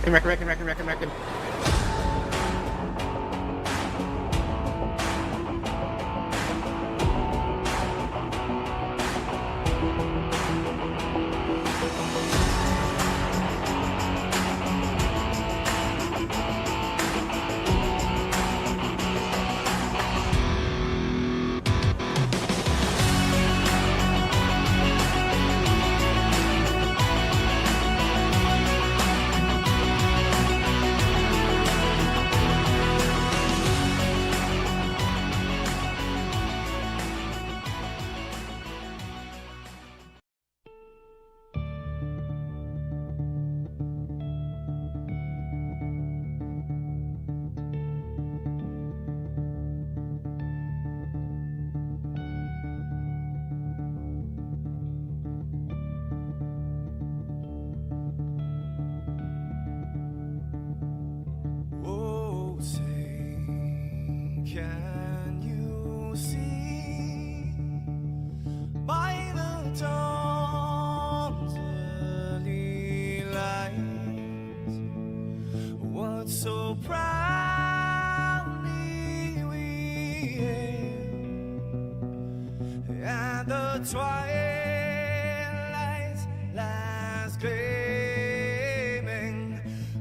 Reckon. Can you see by the dawn's early light what so proudly we hailed at the twilight's last gleaming,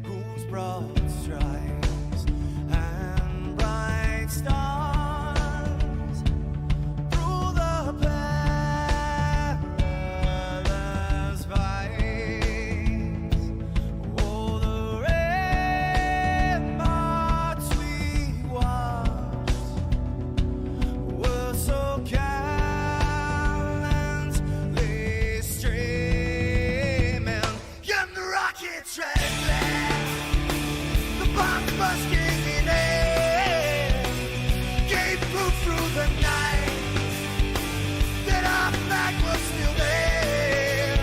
whose broad stripes and bright stars through the perilous fights, oh, the ramparts we watched were so gallantly streaming, and the rockets trembling, the bombs bursting in air, gave proof through the night that our flag was still there.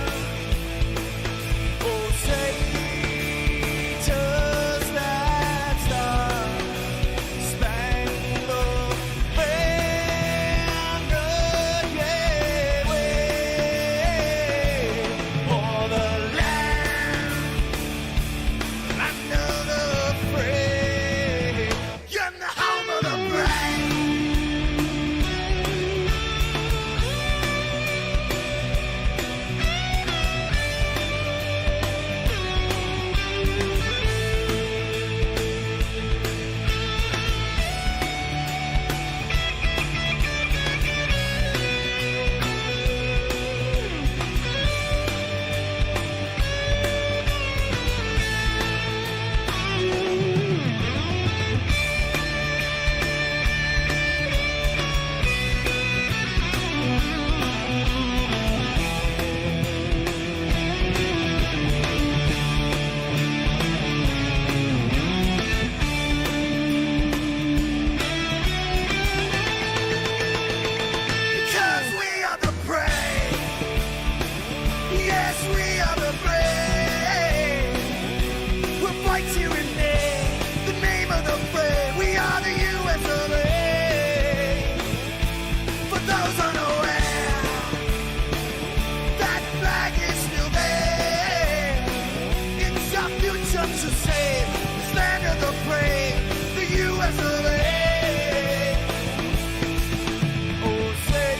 Oh, say, does that star-spangled banner yet wave o'er the land under the fray, and the home of the brave? Because we are the brave. Yes, we are the brave. We'll fight here and there, the name of the brave. We are the US of A. For those unaware, that flag is still there. It's our future to save, this land of the brave, the US of A. Oh, say,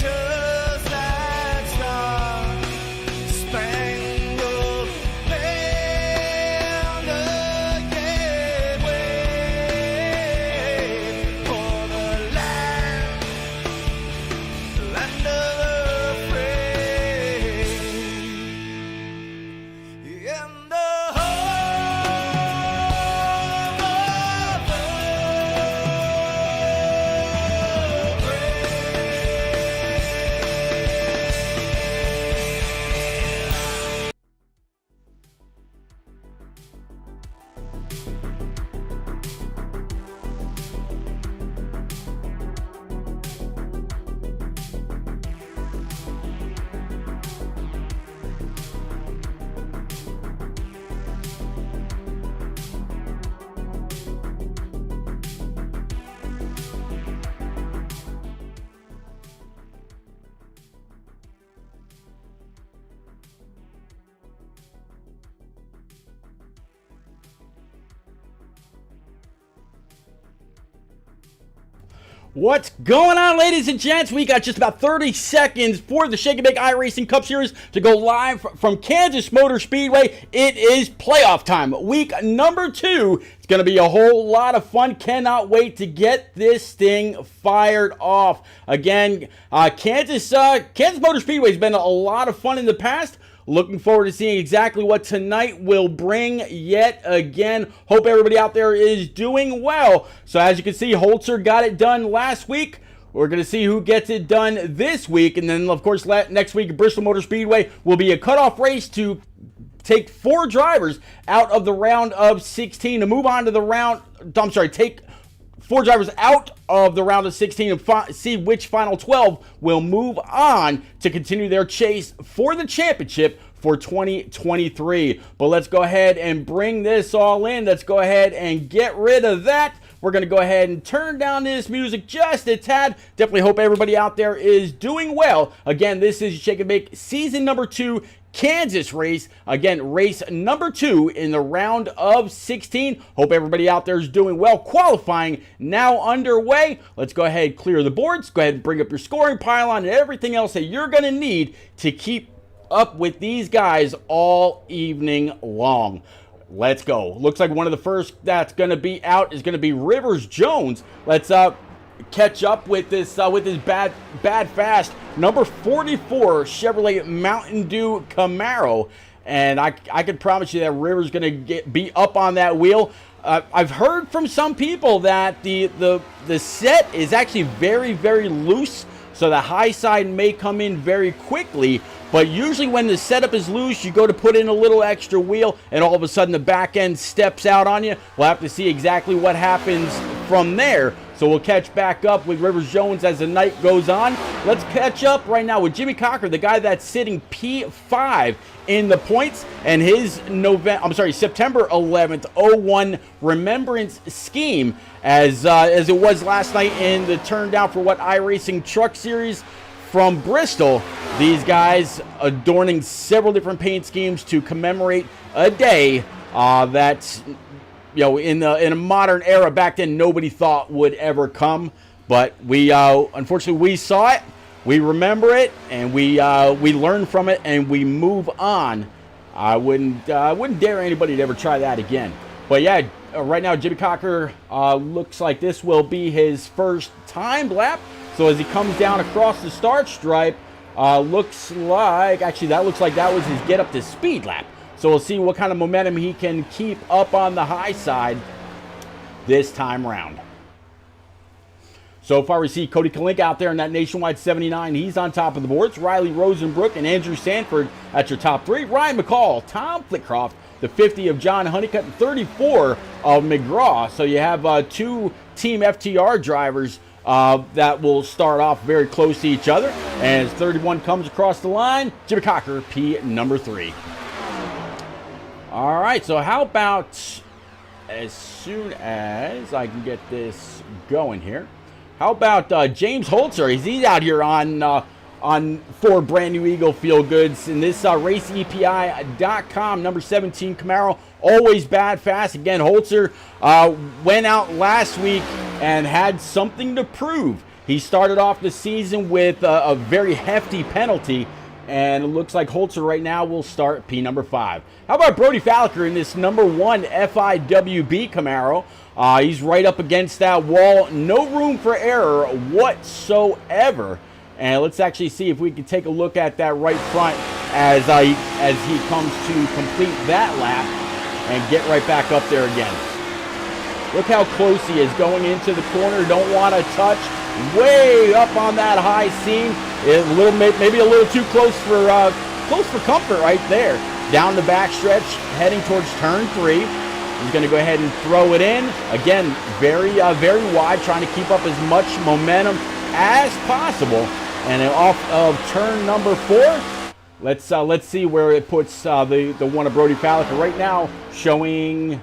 does that star-spangled What's going on, ladies and gents? We got just about 30 seconds for the Shake and Bake iRacing Cup Series to go live from Kansas Motor Speedway. It is playoff time. Week number 2. It's going to be a whole lot of fun. Cannot wait to get this thing fired off. Again, Kansas Motor Speedway has been a lot of fun in the past. Looking forward to seeing exactly what tonight will bring yet again. Hope everybody out there is doing well. So as you can see, Holzer got it done last week. We're going to see who gets it done this week. And then, of course, next week, Bristol Motor Speedway will be a cutoff race to take 4 drivers out of the round of 16 to move on to the round. I'm sorry, take 4 drivers out of the round of 16 and see which final 12 will move on to continue their chase for the championship for 2023. But let's go ahead and bring this all in. Let's go ahead and get rid of that. We're going to go ahead and turn down this music just a tad. Definitely hope everybody out there is doing well. Again, this is Shake and Bake season number 2. Kansas race. Again, race number 2 in the round of 16. Hope everybody out there is doing well. Qualifying now underway. Let's go ahead and clear the boards. Go ahead and bring up your scoring pylon and everything else that you're going to need to keep up with these guys all evening long. Let's go. Looks like one of the first that's going to be out is going to be Rivers Jones. Let's catch up with this bad fast number 44 Chevrolet Mountain Dew Camaro, and I can promise you that River's going to be up on that wheel. I've heard from some people that the set is actually very, very loose, so the high side may come in very quickly. But usually when the setup is loose, you go to put in a little extra wheel, and all of a sudden the back end steps out on you. We'll have to see exactly what happens from there. So we'll catch back up with Rivers Jones as the night goes on. Let's catch up right now with Jimmy Cocker, the guy that's sitting P5 in the points, and his September 11th 01 remembrance scheme as it was last night in the turn down for what iRacing Truck Series from Bristol. These guys adorning several different paint schemes to commemorate a day that, you know, in a modern era back then nobody thought would ever come. But we unfortunately we saw it, we remember it, and we learn from it, and we move on. I wouldn't dare anybody to ever try that again. But yeah, right now Jimmy Cocker looks like this will be his first time lap. So as he comes down across the start stripe, looks like that was his get up to speed lap. So we'll see what kind of momentum he can keep up on the high side this time round. So far we see Cody Kalinka out there in that Nationwide 79. He's on top of the boards. Riley Rosenbrook and Andrew Sanford at your top 3. Ryan McCall, Tom Flitcroft, the 50 of John Honeycutt, and 34 of McGraw. So you have 2 Team FTR drivers that will start off very close to each other. And as 31 comes across the line, Jimmy Cocker, P number 3. All right, so how about as soon as I can get this going here, how about James Holzer? He's out here on 4 brand new Eagle Feel Goods in this RaceEPI.com number 17 Camaro. Always bad fast. Again, Holzer went out last week and had something to prove. He started off the season with a very hefty penalty, and it looks like Holzer right now will start P number 5. How about Brody Falliker in this number 1 FIWB Camaro? He's right up against that wall. No room for error whatsoever. And let's actually see if we can take a look at that right front as he comes to complete that lap and get right back up there again. Look how close he is going into the corner. Don't want to touch. Way up on that high seam. Maybe a little too close for comfort right there. Down the back stretch, heading towards turn 3. He's going to go ahead and throw it in. Again, very wide, trying to keep up as much momentum as possible. And off of turn number 4, let's see where it puts the one of Brody Falliker right now, showing.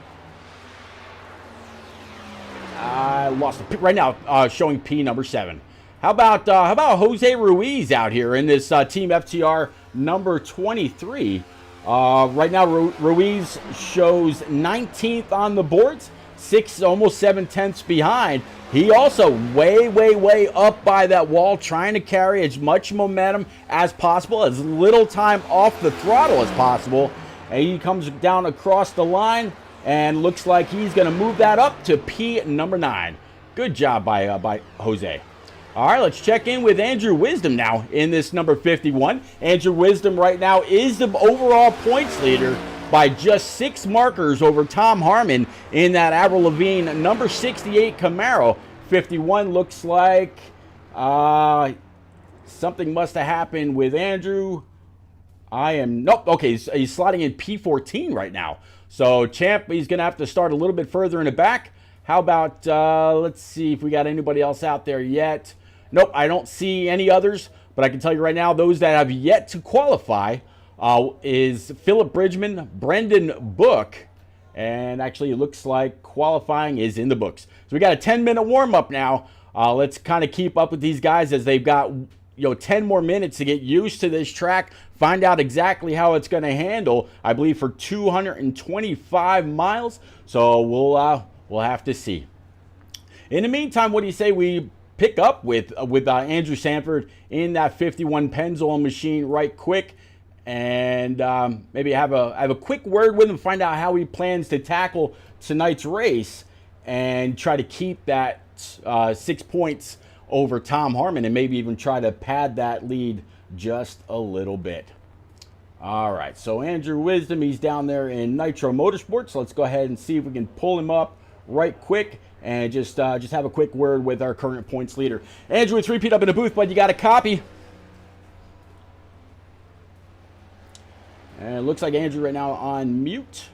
I lost it right now, showing P number 7. How about Jose Ruiz out here in this Team FTR number 23? Right now, Ruiz shows 19th on the boards. almost 7/10 behind. He also way up by that wall, trying to carry as much momentum as possible, as little time off the throttle as possible. And he comes down across the line and looks like he's going to move that up to P number 9. Good job by Jose. All right, let's check in with Andrew Wisdom now in this number 51. Andrew Wisdom right now is the overall points leader by just 6 markers over Tom Harmon in that Avril Lavigne number 68 Camaro. 51 looks like something must have happened with Andrew. Nope, okay, he's sliding in P14 right now. So Champ, he's going to have to start a little bit further in the back. How about, let's see if we got anybody else out there yet. Nope, I don't see any others, but I can tell you right now, those that have yet to qualify is Philip Bridgman, Brendan Book, and actually it looks like qualifying is in the books. So we got a 10-minute warm-up now. Let's kind of keep up with these guys as they've got 10 more minutes to get used to this track, find out exactly how it's going to handle, I believe, for 225 miles. So we'll have to see. In the meantime, what do you say we pick up with Andrew Sanford in that 51 Pennzoil machine right quick, and maybe have a quick word with him, find out how he plans to tackle tonight's race, and try to keep that 6 points over Tom Harmon, and maybe even try to pad that lead just a little bit. All right, so Andrew Wisdom, he's down there in Nitro Motorsports. So let's go ahead and see if we can pull him up right quick and just have a quick word with our current points leader. Andrew, it's repeat up in the booth, but you got a copy. And it looks like Andrew right now on mute.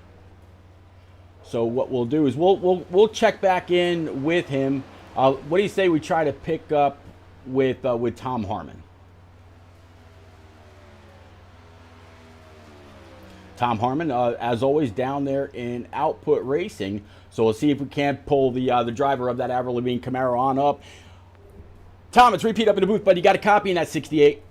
So what we'll do is we'll check back in with him. What do you say we try to pick up with Tom Harmon? Tom Harmon, as always, down there in Output Racing. So we'll see if we can't pull the driver of that Avril Lavigne Camaro on up. Tom, it's repeat up in the booth, but you got a copy in that 68.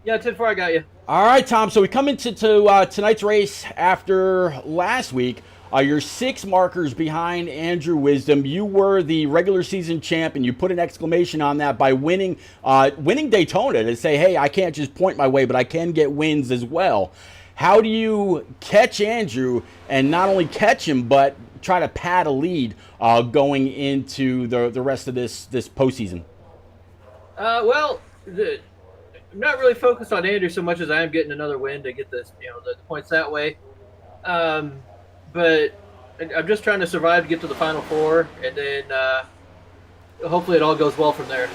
Yeah, 10-4, I got you. All right, Tom. So we come into tonight's race after last week. You're 6 markers behind Andrew Wisdom. You were the regular season champ, and you put an exclamation on that by winning Daytona to say, hey, I can't just point my way, but I can get wins as well. How do you catch Andrew, and not only catch him, but try to pad a lead going into the rest of this postseason? Well, I'm not really focused on Andrew so much as I am getting another win to get this, the points that way. But I'm just trying to survive to get to the Final Four, and then hopefully it all goes well from there.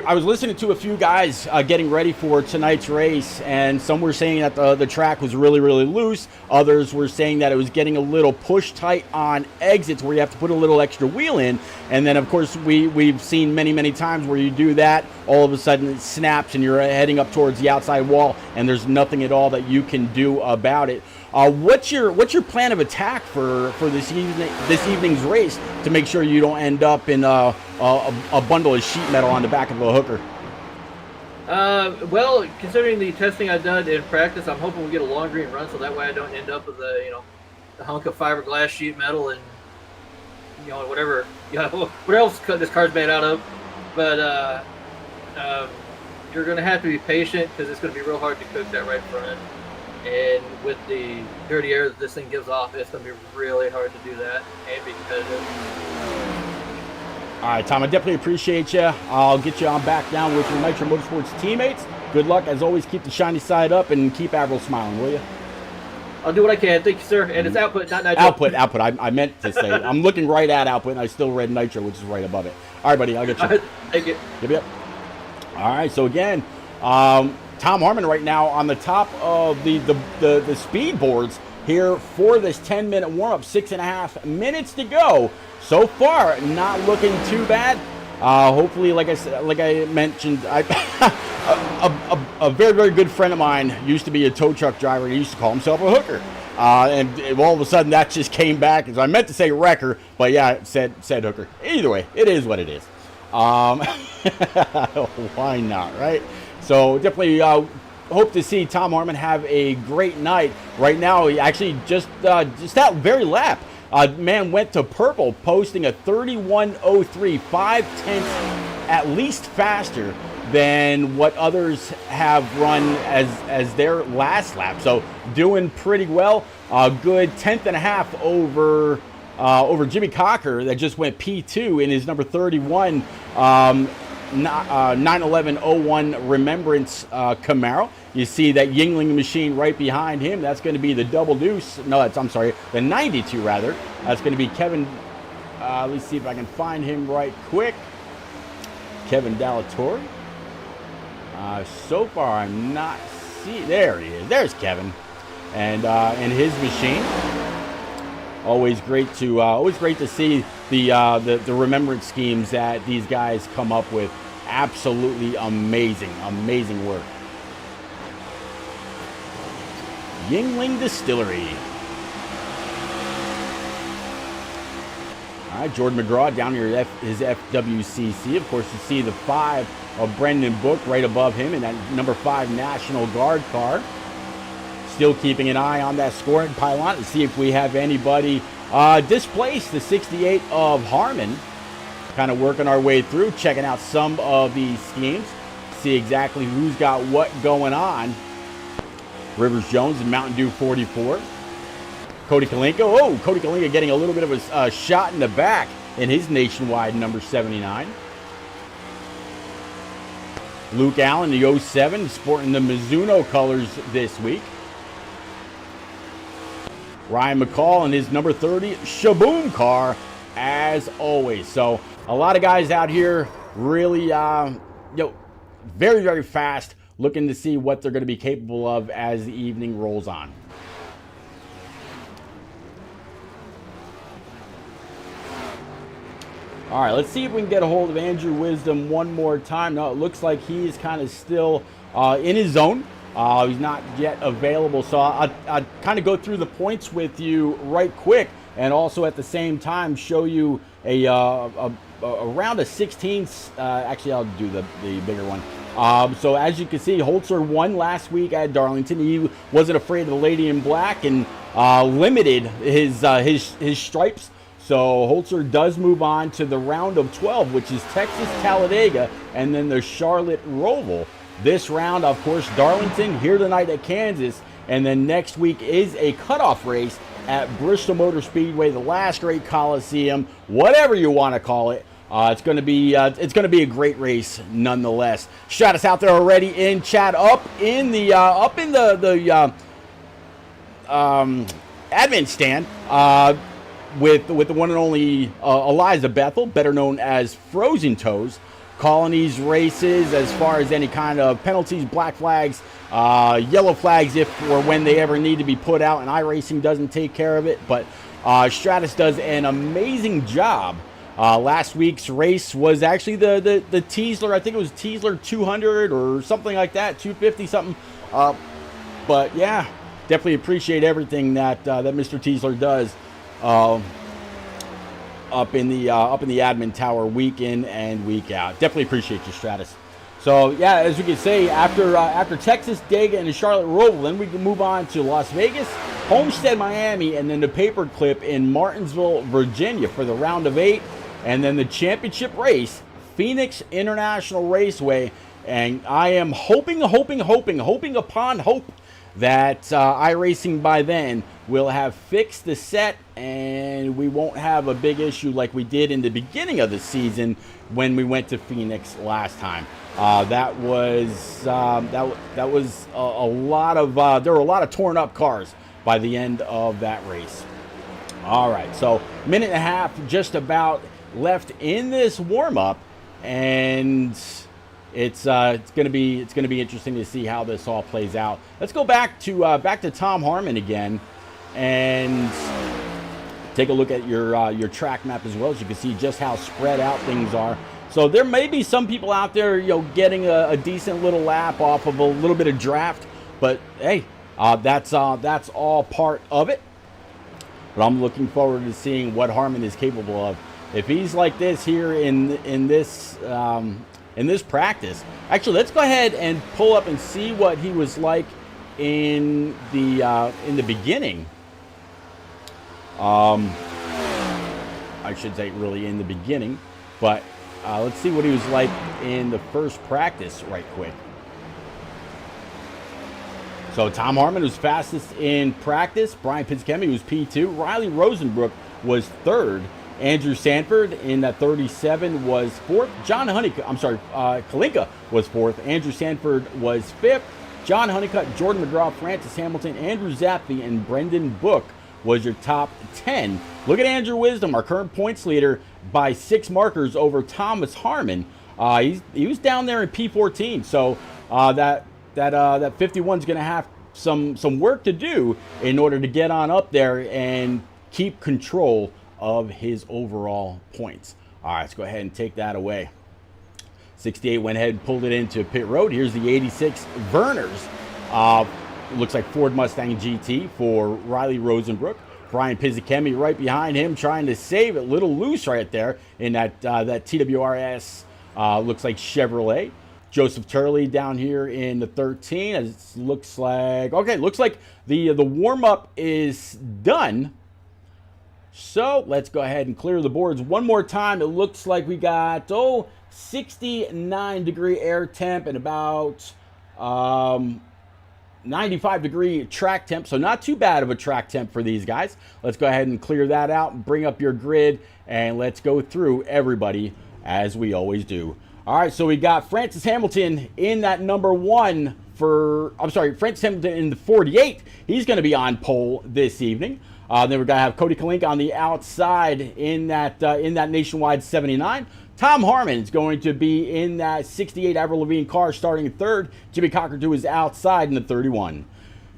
I was listening to a few guys getting ready for tonight's race, and some were saying that the track was really loose. Others were saying that it was getting a little push tight on exits where you have to put a little extra wheel in. And then, of course, we've seen many times where you do that, all of a sudden it snaps and you're heading up towards the outside wall, and there's nothing at all that you can do about it. What's your plan of attack for this evening's race to make sure you don't end up in a bundle of sheet metal on the back of a hooker? Well, considering the testing I've done in practice, I'm hoping we get a long green run, so that way I don't end up with a hunk of fiberglass sheet metal and whatever else this car's made out of. But you're going to have to be patient because it's going to be real hard to cook that right front. And with the dirty air that this thing gives off, it's going to be really hard to do that and be competitive. All right, Tom, I definitely appreciate you. I'll get you on back down with your Nitro Motorsports teammates. Good luck. As always, keep the shiny side up and keep Avril smiling, will you? I'll do what I can. Thank you, sir. And it's output, not Nitro. Output. I meant to say. I'm looking right at output, and I still read Nitro, which is right above it. All right, buddy, I'll get you. Thank you. Yep. All right, so again, Tom Harmon right now on the top of the speed boards here for this 10-minute warm-up, 6.5 minutes to go. So far, not looking too bad. Hopefully, like I mentioned, a very good friend of mine used to be a tow truck driver. He used to call himself a hooker. And all of a sudden, that just came back. So I meant to say wrecker, but yeah, it said hooker. Either way, it is what it is. Why not, right? So definitely hope to see Tom Harmon have a great night. Right now, he actually just that very lap, man went to purple, posting a 31:03, 5/10 at least faster than what others have run as their last lap. So doing pretty well. Good 10th and a half over Jimmy Cocker that just went P2 in his number 31 911-01 Remembrance Camaro. You see that Yingling machine right behind him. That's going to be the double deuce. No, I'm sorry, the 92 rather. That's going to be Kevin. Let's see if I can find him right quick. Kevin Dallatore. So far, I'm not seeing. There he is. There's Kevin, and his machine. Always great to see the remembrance schemes that these guys come up with. Absolutely amazing work. Yingling Distillery. All right, Jordan McGraw down here at his FWCC. Of course, you see the 5 of Brendan Book right above him in that number 5 National Guard car. Still keeping an eye on that scoring pylon to see if we have anybody displace the 68 of Harmon. Kind of working our way through, checking out some of these schemes, see exactly who's got what going on. Rivers Jones and Mountain Dew 44. Cody Kalinka. Oh, Cody Kalinka getting a little bit of a shot in the back in his nationwide number 79. Luke Allen, the 07, sporting the Mizuno colors this week. Ryan McCall in his number 30 Shaboom car, as always. So a lot of guys out here really, very, very fast, looking to see what they're going to be capable of as the evening rolls on. All right, let's see if we can get a hold of Andrew Wisdom one more time. No, it looks like he's kind of still in his zone. He's not yet available, so I'll kind of go through the points with you right quick, and also at the same time show you a round of 16s. Actually, I'll do the bigger one. So as you can see, Holzer won last week at Darlington. He wasn't afraid of the lady in black and limited his stripes. So Holzer does move on to the round of 12, which is Texas Talladega and then the Charlotte Roval. This round, of course, Darlington, here tonight at Kansas, and then next week is a cutoff race at Bristol Motor Speedway, the last great Coliseum, whatever you want to call it. It's going to be a great race nonetheless. Stratus out there already in chat, up in the admin stand with the one and only Eliza Bethel, better known as Frozen Toes, calling these races as far as any kind of penalties, black flags, yellow flags if or when they ever need to be put out, and iRacing doesn't take care of it, but Stratus does an amazing job. Last week's race was actually the Tiesler. I think it was Tiesler 200 or something like that, 250 something. But yeah, definitely appreciate everything that Mr. Tiesler does up in the admin tower week in and week out. Definitely appreciate you, Stratus. So yeah, as we can say, after Texas, Dega, and the Charlotte Roval, then we can move on to Las Vegas, Homestead, Miami, and then the paperclip in Martinsville, Virginia for the round of 8. And then the championship race, Phoenix International Raceway. And I am hoping upon hope that iRacing by then will have fixed the set and we won't have a big issue like we did in the beginning of the season when we went to Phoenix last time. That was a lot of there were a lot of torn up cars by the end of that race. All right, so minute and a half just about left in this warm-up, and it's gonna be interesting to see how this all plays out. Let's go back to Tom Harmon again and take a look at your track map as well, as you can see just how spread out things are. So there may be some people out there, getting a decent little lap off of a little bit of draft, but hey, that's all part of it. But I'm looking forward to seeing what Harmon is capable of. If he's like this here in this in this practice. Actually, let's go ahead and pull up and see what he was like in the beginning. I should say really in the beginning, but let's see what he was like in the first practice right quick. So Tom Harmon was fastest in practice. Brian Pizzichelmi was P2. Riley Rosenbrook was third. Andrew Sanford in that 37 was fourth. Kalinka was fourth. Andrew Sanford was fifth. John Honeycutt, Jordan McGraw, Francis Hamilton, Andrew Zappi, and Brendan Book was your top 10. Look at Andrew Wisdom, our current points leader, by 6 markers over Thomas Harmon. He was down there in P14, so that 51 is going to have some work to do in order to get on up there and keep control of his overall points. All right, let's go ahead and take that away. 68 went ahead and pulled it into pit road. Here's the 86 Verners. Looks like Ford Mustang GT for Riley Rosenbrook. Brian Pizzichelmi right behind him, trying to save it. Little loose right there in that TWRS. Looks like Chevrolet. Joseph Turley down here in the 13. It looks like the warm-up is done. So let's go ahead and clear the boards one more time. It looks like we got 69-degree air temp and about 95-degree track temp, so not too bad of a track temp for these guys. Let's go ahead and clear that out and bring up your grid, and let's go through everybody as we always do. All right, so we got Francis Hamilton in that number 1 Francis Hamilton in the 48. He's going to be on pole this evening. Then we're going to have Cody Kalinka on the outside in that Nationwide 79. Tom Harmon is going to be in that 68 Avril Lavigne car starting third. Jimmy Cockerdoo is outside in the 31.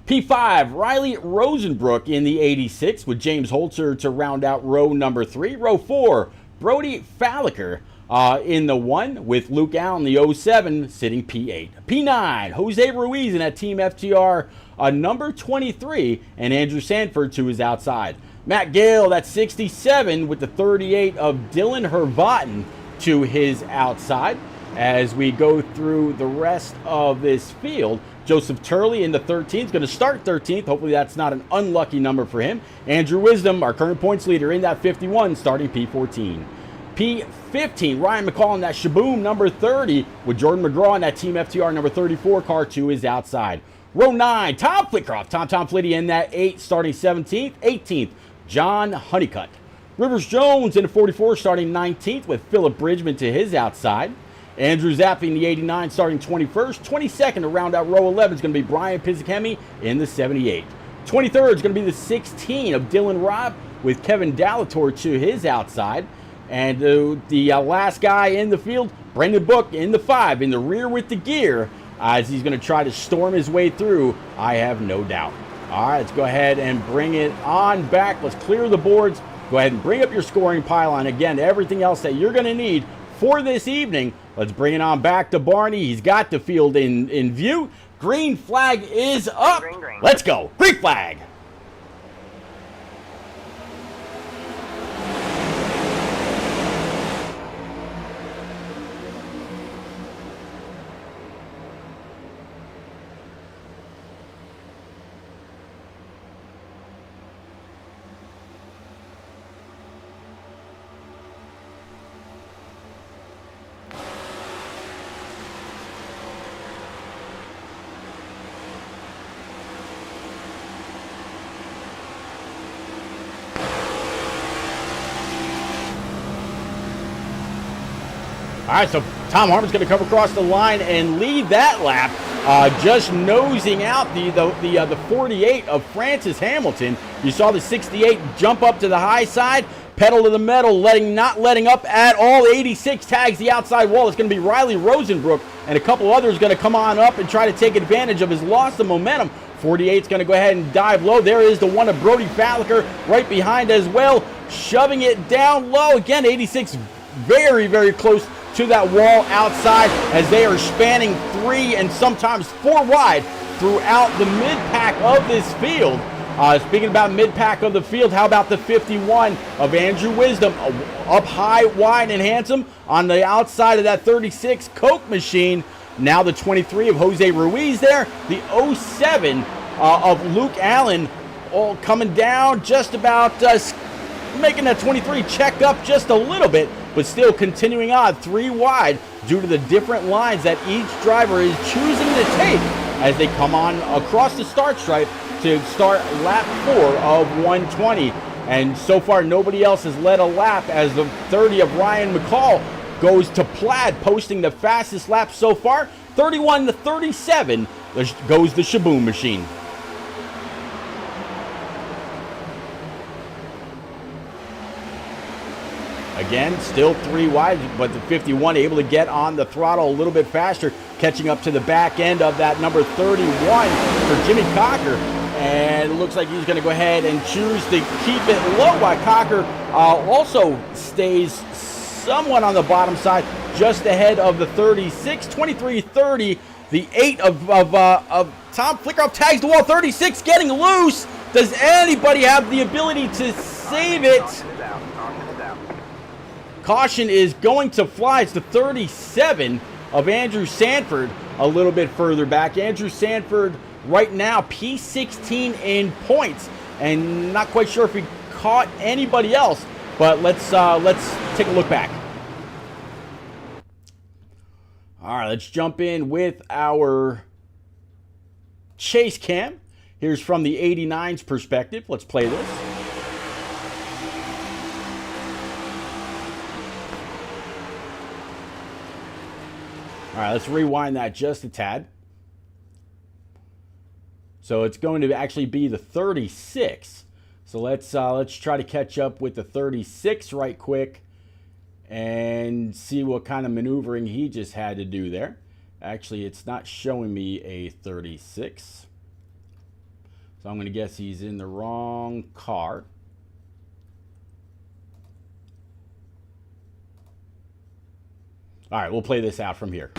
P5, Riley Rosenbrook in the 86 with James Holzer to round out row number 3. Row 4, Brody Falliker in the 1 with Luke Allen, the 07, sitting P8. P9, Jose Ruiz in that Team FTR number 23, and Andrew Sanford to his outside. Matt Gale, that 67 with the 38 of Dylan Hervatten to his outside. As we go through the rest of this field, Joseph Turley in the 13th is going to start 13th. Hopefully that's not an unlucky number for him. Andrew Wisdom, our current points leader, in that 51, starting P14. P15, Ryan McCall in that Shaboom number 30 with Jordan McGraw in that Team FTR number 34 car to his outside. Row 9, Tom Flitcroft, Tom Flitty in that 8, starting 17th. 18th, John Honeycutt. Rivers Jones in the 44, starting 19th with Philip Bridgman to his outside. Andrew Zappi in the 89, starting 21st. 22nd to round out row 11 is going to be Brian Pizzichelmi in the 78. 23rd is going to be the 16 of Dylan Robb with Kevin Dallator to his outside. And the last guy in the field, Brendan Book in the 5, in the rear with the gear, as he's going to try to storm his way through, I have no doubt. All right, let's go ahead and bring it on back. Let's clear the boards. Go ahead and bring up your scoring pile. And again, everything else that you're going to need for this evening. Let's bring it on back to Barney. He's got the field in view. Green flag is up. Green, green. Let's go. Green flag. All right, so Tom Harmon's going to come across the line and lead that lap, just nosing out the 48 of Francis Hamilton. You saw the 68 jump up to the high side, pedal to the metal, not letting up at all. 86 tags the outside wall. It's going to be Riley Rosenbrook and a couple others going to come on up and try to take advantage of his loss of momentum. 48 is going to go ahead and dive low. There is the one of Brody Falliker right behind as well, shoving it down low. Again, 86 very, very close to that wall outside as they are spanning 3 and sometimes 4 wide throughout the mid-pack of this field. Speaking about mid-pack of the field, how about the 51 of Andrew Wisdom, up high, wide, and handsome on the outside of that 36 Coke machine. Now the 23 of Jose Ruiz there, the 07 of Luke Allen, all coming down just about making that 23 check up just a little bit, but still continuing on 3 wide due to the different lines that each driver is choosing to take as they come on across the start stripe to start lap 4 of 120. And so far nobody else has led a lap as the 30 of Ryan McCall goes to Plaid, posting the fastest lap so far. 31 to 37 goes the Shaboom machine. Again, still 3 wide, but the 51 able to get on the throttle a little bit faster, catching up to the back end of that number 31 for Jimmy Cocker. And it looks like he's going to go ahead and choose to keep it low, while Cocker also stays somewhat on the bottom side, just ahead of the 36, 23-30. The 8 of Tom Flickeroff tags the wall. 36 getting loose. Does anybody have the ability to save it? Caution is going to fly. It's the 37 of Andrew Sanford a little bit further back. Andrew Sanford right now P16 in points, and not quite sure if he caught anybody else, but let's take a look back. All right, let's jump in with our chase cam. Here's from the 89's perspective. Let's play this. All right, let's rewind that just a tad. So it's going to actually be the 36. So let's try to catch up with the 36 right quick and see what kind of maneuvering he just had to do there. Actually, it's not showing me a 36. So I'm going to guess he's in the wrong car. All right, we'll play this out from here.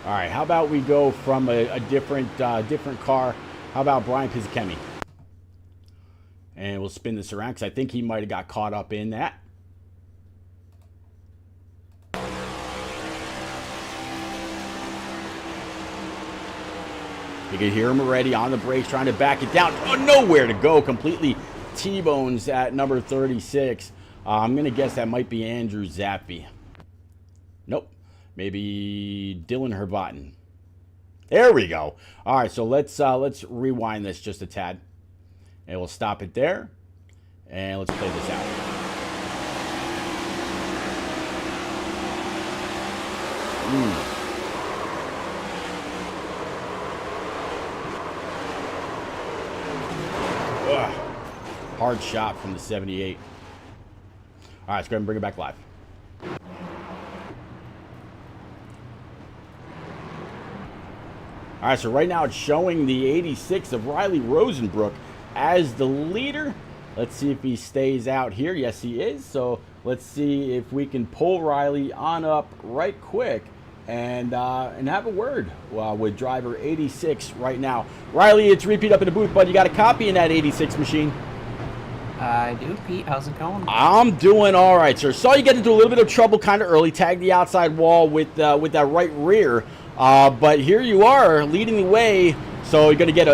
All right, how about we go from a different car? How about Brian Pizzacchemi? And we'll spin this around because I think he might have got caught up in that. You can hear him already on the brakes trying to back it down. Oh, nowhere to go. Completely T-bones at number 36. I'm going to guess that might be Andrew Zappi. Nope. Maybe Dylan Herbotten. There we go. All right, so let's rewind this just a tad. And we'll stop it there. And let's play this out. Ugh. Hard shot from the 78. All right, let's go ahead and bring it back live. All right, so right now it's showing the 86 of Riley Rosenbrook as the leader. Let's see if he stays out here. Yes, he is. So let's see if we can pull Riley on up right quick and have a word with driver 86 right now. Riley, it's repeat up in the booth, bud. You got a copy in that 86 machine? I do, Pete. How's it going? I'm doing all right, sir. Saw you get into a little bit of trouble kind of early. Tagged the outside wall with that right rear. But here you are leading the way, so you're gonna get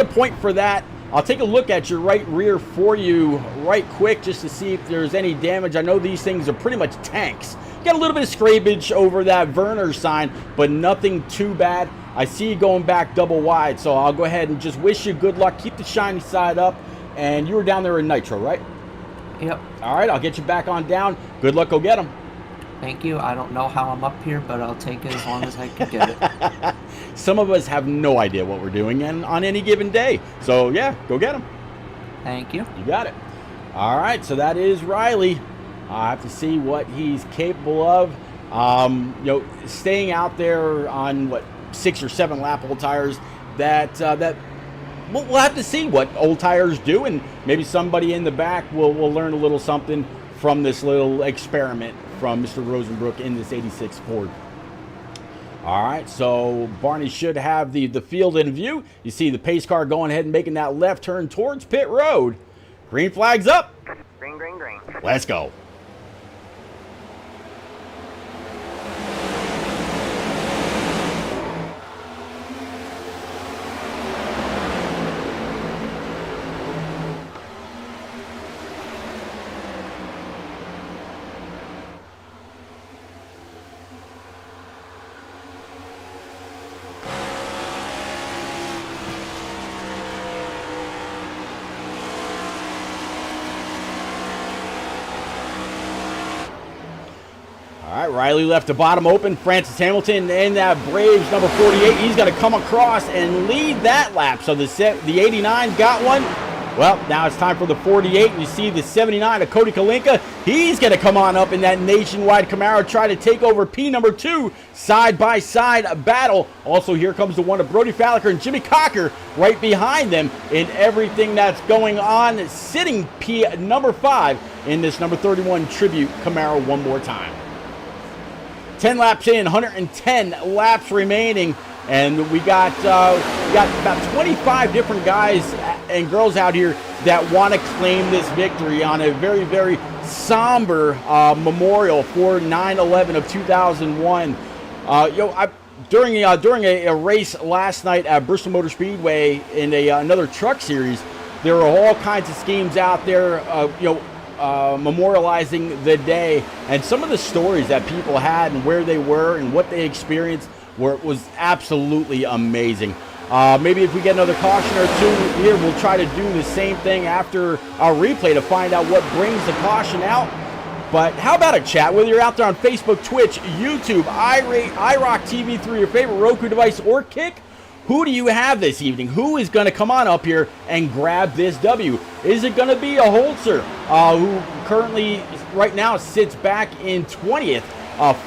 a point for that. I'll take a look at your right rear for you right quick just to see if there's any damage. I know these things are pretty much tanks. Got a little bit of scrapage over that Werner sign, but nothing too bad. I see you going back double wide, so I'll go ahead and just wish you good luck. Keep the shiny side up. And you were down there in Nitro, right? Yep. All right, I'll get you back on down. Good luck, go get them. Thank you. I don't know how I'm up here, but I'll take it as long as I can get it. Some of us have no idea what we're doing on any given day. So, yeah, go get them. Thank you. You got it. All right, so that is Riley. I have to see what he's capable of. Staying out there on, 6 or 7 lap hole tires, that we'll have to see what old tires do, and maybe somebody in the back will learn a little something from this little experiment from Mr. Rosenbrook in this 86 Ford. All right, so Barney should have the field in view. You see the pace car going ahead and making that left turn towards pit road. Green flag's up. Green, green, green. Let's go. All right, Riley left the bottom open. Francis Hamilton and that Braves number 48. He's going to come across and lead that lap. So the 89 got one. Well, now it's time for the 48. You see the 79 of Cody Kalinka. He's going to come on up in that nationwide Camaro, try to take over P number 2 side-by-side battle. Also, here comes the one of Brody Falliker and Jimmy Cocker right behind them in everything that's going on, sitting P number 5 in this number 31 Tribute Camaro one more time. 10 laps in, 110 laps remaining, and we got about 25 different guys and girls out here that want to claim this victory on a very, very somber memorial for 9/11 of 2001. During a race last night at Bristol Motor Speedway in another truck series, there were all kinds of schemes out there, memorializing the day, and some of the stories that people had and where they were and what they experienced was absolutely amazing. Maybe if we get another caution or two here, we'll try to do the same thing after our replay to find out what brings the caution out. But how about a chat? Whether you're out there on Facebook, Twitch, YouTube, iRock TV through your favorite Roku device or Kick, who do you have this evening? Who is going to come on up here and grab this W? Is it going to be a Holzer, who currently, right now, sits back in 20th,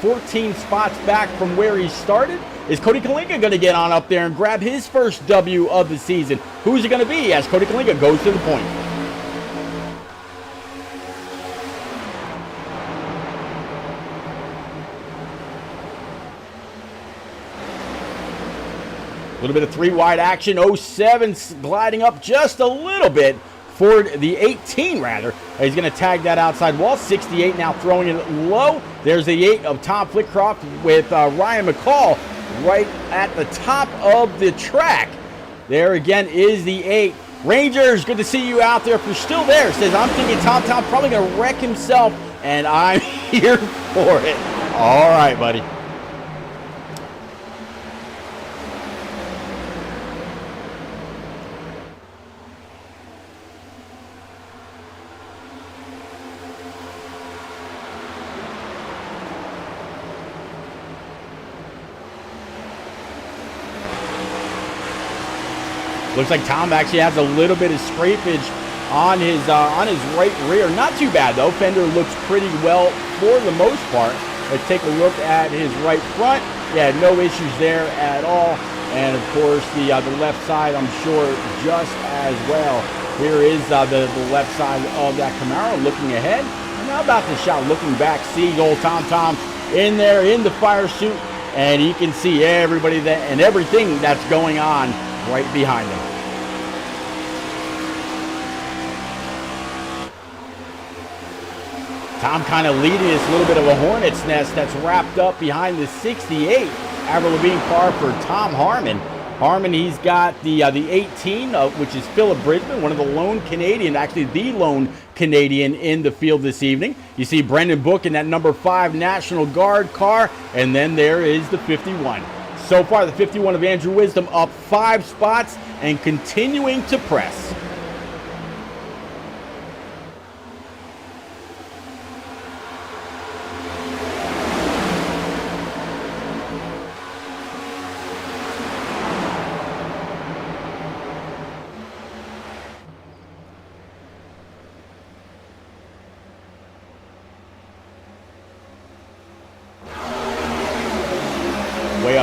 14 spots back from where he started? Is Cody Kalinka going to get on up there and grab his first W of the season? Who's it going to be as Cody Kalinka goes to the point? A little bit of 3-wide action. 07 gliding up just a little bit for the 18, rather. He's going to tag that outside wall. 68 now throwing it low. There's the 8 of Tom Flitcroft with Ryan McCall right at the top of the track. There again is the 8. Rangers, good to see you out there. If you're still there, says, I'm thinking Tom probably going to wreck himself, and I'm here for it. All right, buddy. Looks like Tom actually has a little bit of scrapage on his right rear. Not too bad, though. Fender looks pretty well for the most part. Let's take a look at his right front. Yeah, no issues there at all. And, of course, the left side, I'm sure, just as well. Here is the left side of that Camaro looking ahead. And now about the shot, looking back, seeing old Tom in there in the fire suit. And he can see everybody and everything that's going on right behind him. Tom kind of leading this little bit of a hornet's nest that's wrapped up behind the 68 Avril Lavigne car for Tom Harmon. Harmon, he's got the 18, which is Philip Brisbane, one of the lone Canadian, actually the lone Canadian in the field this evening. You see Brendan Book in that number 5 National Guard car, and then there is the 51. So far, the 51 of Andrew Wisdom up 5 spots and continuing to press.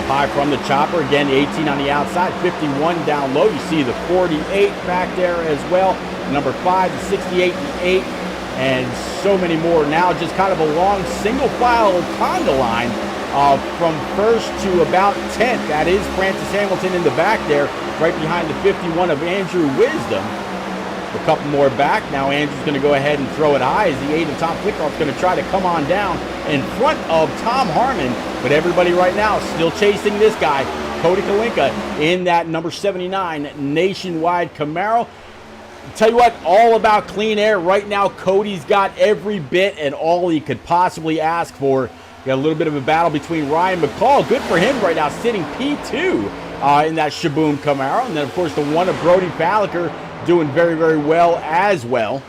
high from the chopper. Again, 18 on the outside, 51 down low. You see the 48 back there as well. Number 5, the 68, the 8, and so many more. Now just kind of a long single file conga line from first to about 10th. That is Francis Hamilton in the back there, right behind the 51 of Andrew Wisdom. A couple more back. Now Andrew's going to go ahead and throw it high as the 8 of Tom Flickoff's going to try to come on down in front of Tom Harmon. But everybody right now still chasing this guy, Cody Kalinka, in that number 79 Nationwide Camaro. Tell you what, all about clean air. Right now, Cody's got every bit and all he could possibly ask for. Got a little bit of a battle between Ryan McCall. Good for him right now, sitting P2 in that Shaboom Camaro. And then, of course, the 1 of Brody Falliker doing very, very well as well.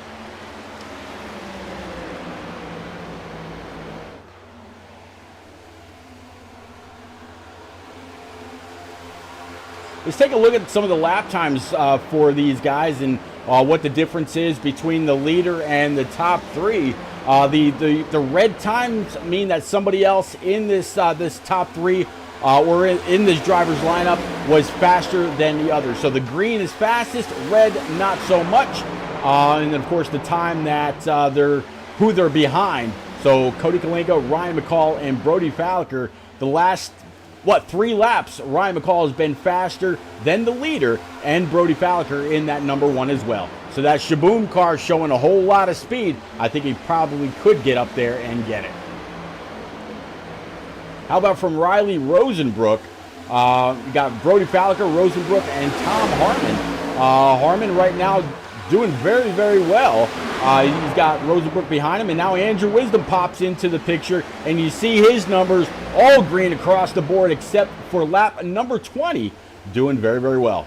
Let's take a look at some of the lap times for these guys and what the difference is between the leader and the top 3. The red times mean that somebody else in this this top 3 or in this driver's lineup was faster than the other. So the green is fastest, red not so much. And then of course the time that who they're behind. So Cody Kalinka, Ryan McCall, and Brody Falliker, the last 3 laps, Ryan McCall has been faster than the leader and Brody Falliker in that number 1 as well. So that Shaboom car showing a whole lot of speed. I think he probably could get up there and get it. How about from Riley Rosenbrook? You got Brody Falliker, Rosenbrook, and Tom Harmon. Harmon right now doing very, very well. He's got Rosenbrook behind him, and now Andrew Wisdom pops into the picture, and you see his numbers all green across the board except for lap number 20, doing very, very well.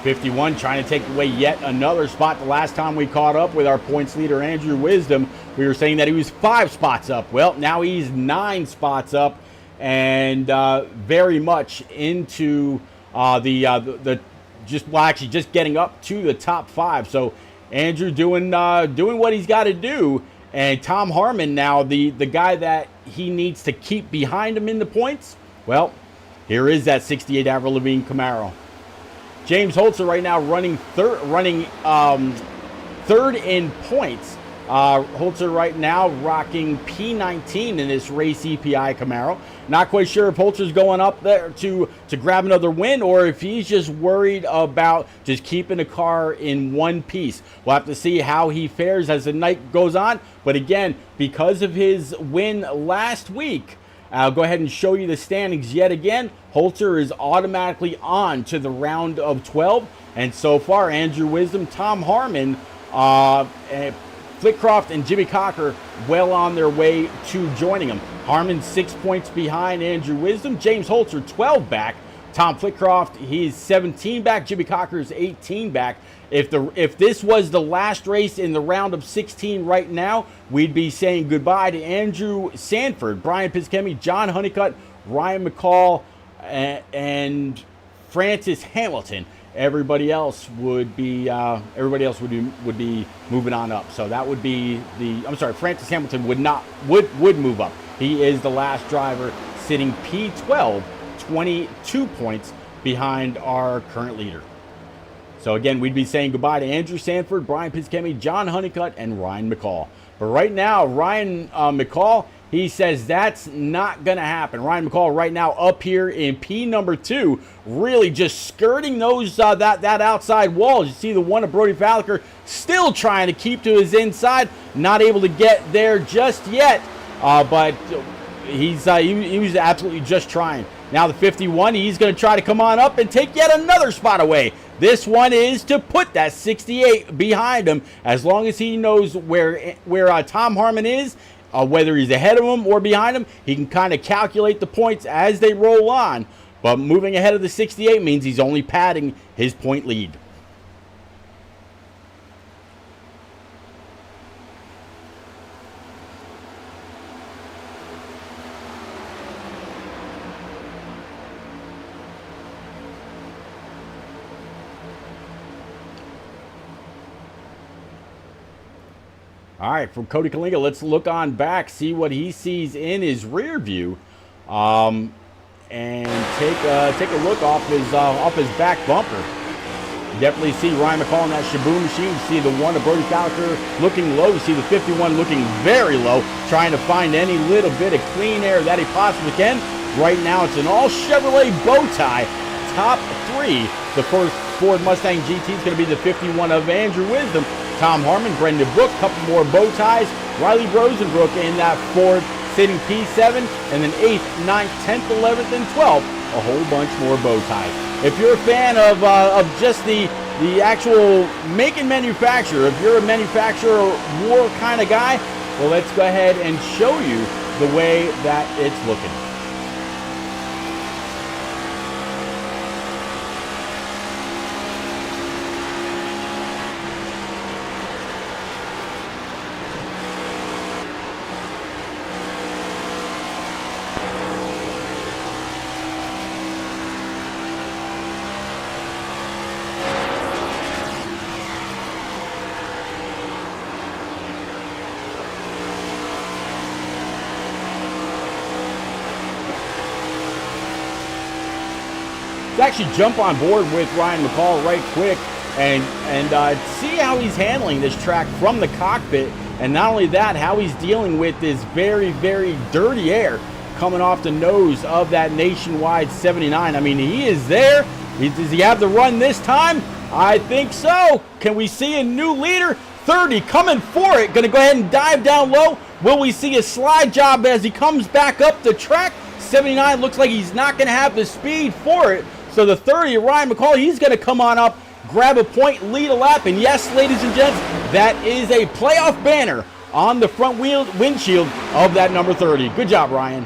.51 trying to take away yet another spot. The last time we caught up with our points leader, Andrew Wisdom, we were saying that he was 5 spots up. Well, now he's 9 spots up and very much into just getting up to the top 5. So Andrew doing what he's got to do. And Tom Harmon now, the guy that he needs to keep behind him in the points. Well, here is that 68 Avril Lavigne Camaro. James Holzer right now running third in points. Holzer right now rocking P19 in this race EPI Camaro. Not quite sure if Holzer's going up there to grab another win or if he's just worried about just keeping the car in one piece. We'll have to see how he fares as the night goes on. But again, because of his win last week, I'll go ahead and show you the standings yet again. Holzer is automatically on to the round of 12. And so far, Andrew Wisdom, Tom Harmon, Flitcroft, and Jimmy Cocker well on their way to joining him. Harmon 6 points behind Andrew Wisdom. James Holzer 12 back. Tom Flitcroft, he's 17 back. Jimmy Cocker is 18 back. If this was the last race in the round of 16 right now, we'd be saying goodbye to Andrew Sanford, Brian Piscemi, John Honeycutt, Ryan McCall, and Francis Hamilton. Everybody else would be moving on up. So that would be Francis Hamilton would move up. He is the last driver sitting P12, 22 points behind our current leader. So again, we'd be saying goodbye to Andrew Sanford, Brian Piscemi, John Honeycutt, and Ryan McCall. But right now, Ryan McCall, he says that's not going to happen. Ryan McCall right now up here in P number 2, really just skirting those that outside wall. You see the 1 of Brody Falliker still trying to keep to his inside, not able to get there just yet. But he was absolutely just trying. Now the 51, he's going to try to come on up and take yet another spot away. This one is to put that 68 behind him. As long as he knows where Tom Harmon is, whether he's ahead of him or behind him, he can kind of calculate the points as they roll on. But moving ahead of the 68 means he's only padding his point lead. All right, from Cody Kalinga, let's look on back, see what he sees in his rear view, and take a look off his back bumper. You definitely see Ryan McCall in that Shaboom machine. You see the one of Brody Fowler looking low. You see the 51 looking very low, trying to find any little bit of clean air that he possibly can. Right now, it's an all Chevrolet bow tie. Top three. The first Ford Mustang GT is going to be the 51 of Andrew Wisdom, Tom Harmon, Brendan Brook, a couple more bow ties. Riley Rosenbrook in that Ford sitting P7, and then 8th, 9th, 10th, 11th, and 12th, a whole bunch more bow ties. If you're a fan of just the actual make and manufacturer, if you're a manufacturer war kind of guy, well, let's go ahead and show you the way that it's looking. Let's actually jump on board with Ryan McCall right quick and see how he's handling this track from the cockpit, and not only that, how he's dealing with this very, very dirty air coming off the nose of that Nationwide 79. I mean, he is there. Does he have the run this time? I think so. Can we see a new leader? 30 coming for it. Going to go ahead and dive down low. Will we see a slide job as he comes back up the track? 79 looks like he's not going to have the speed for it. So the 30, Ryan McCall, he's going to come on up, grab a point, lead a lap. And yes, ladies and gents, that is a playoff banner on the front windshield of that number 30. Good job, Ryan.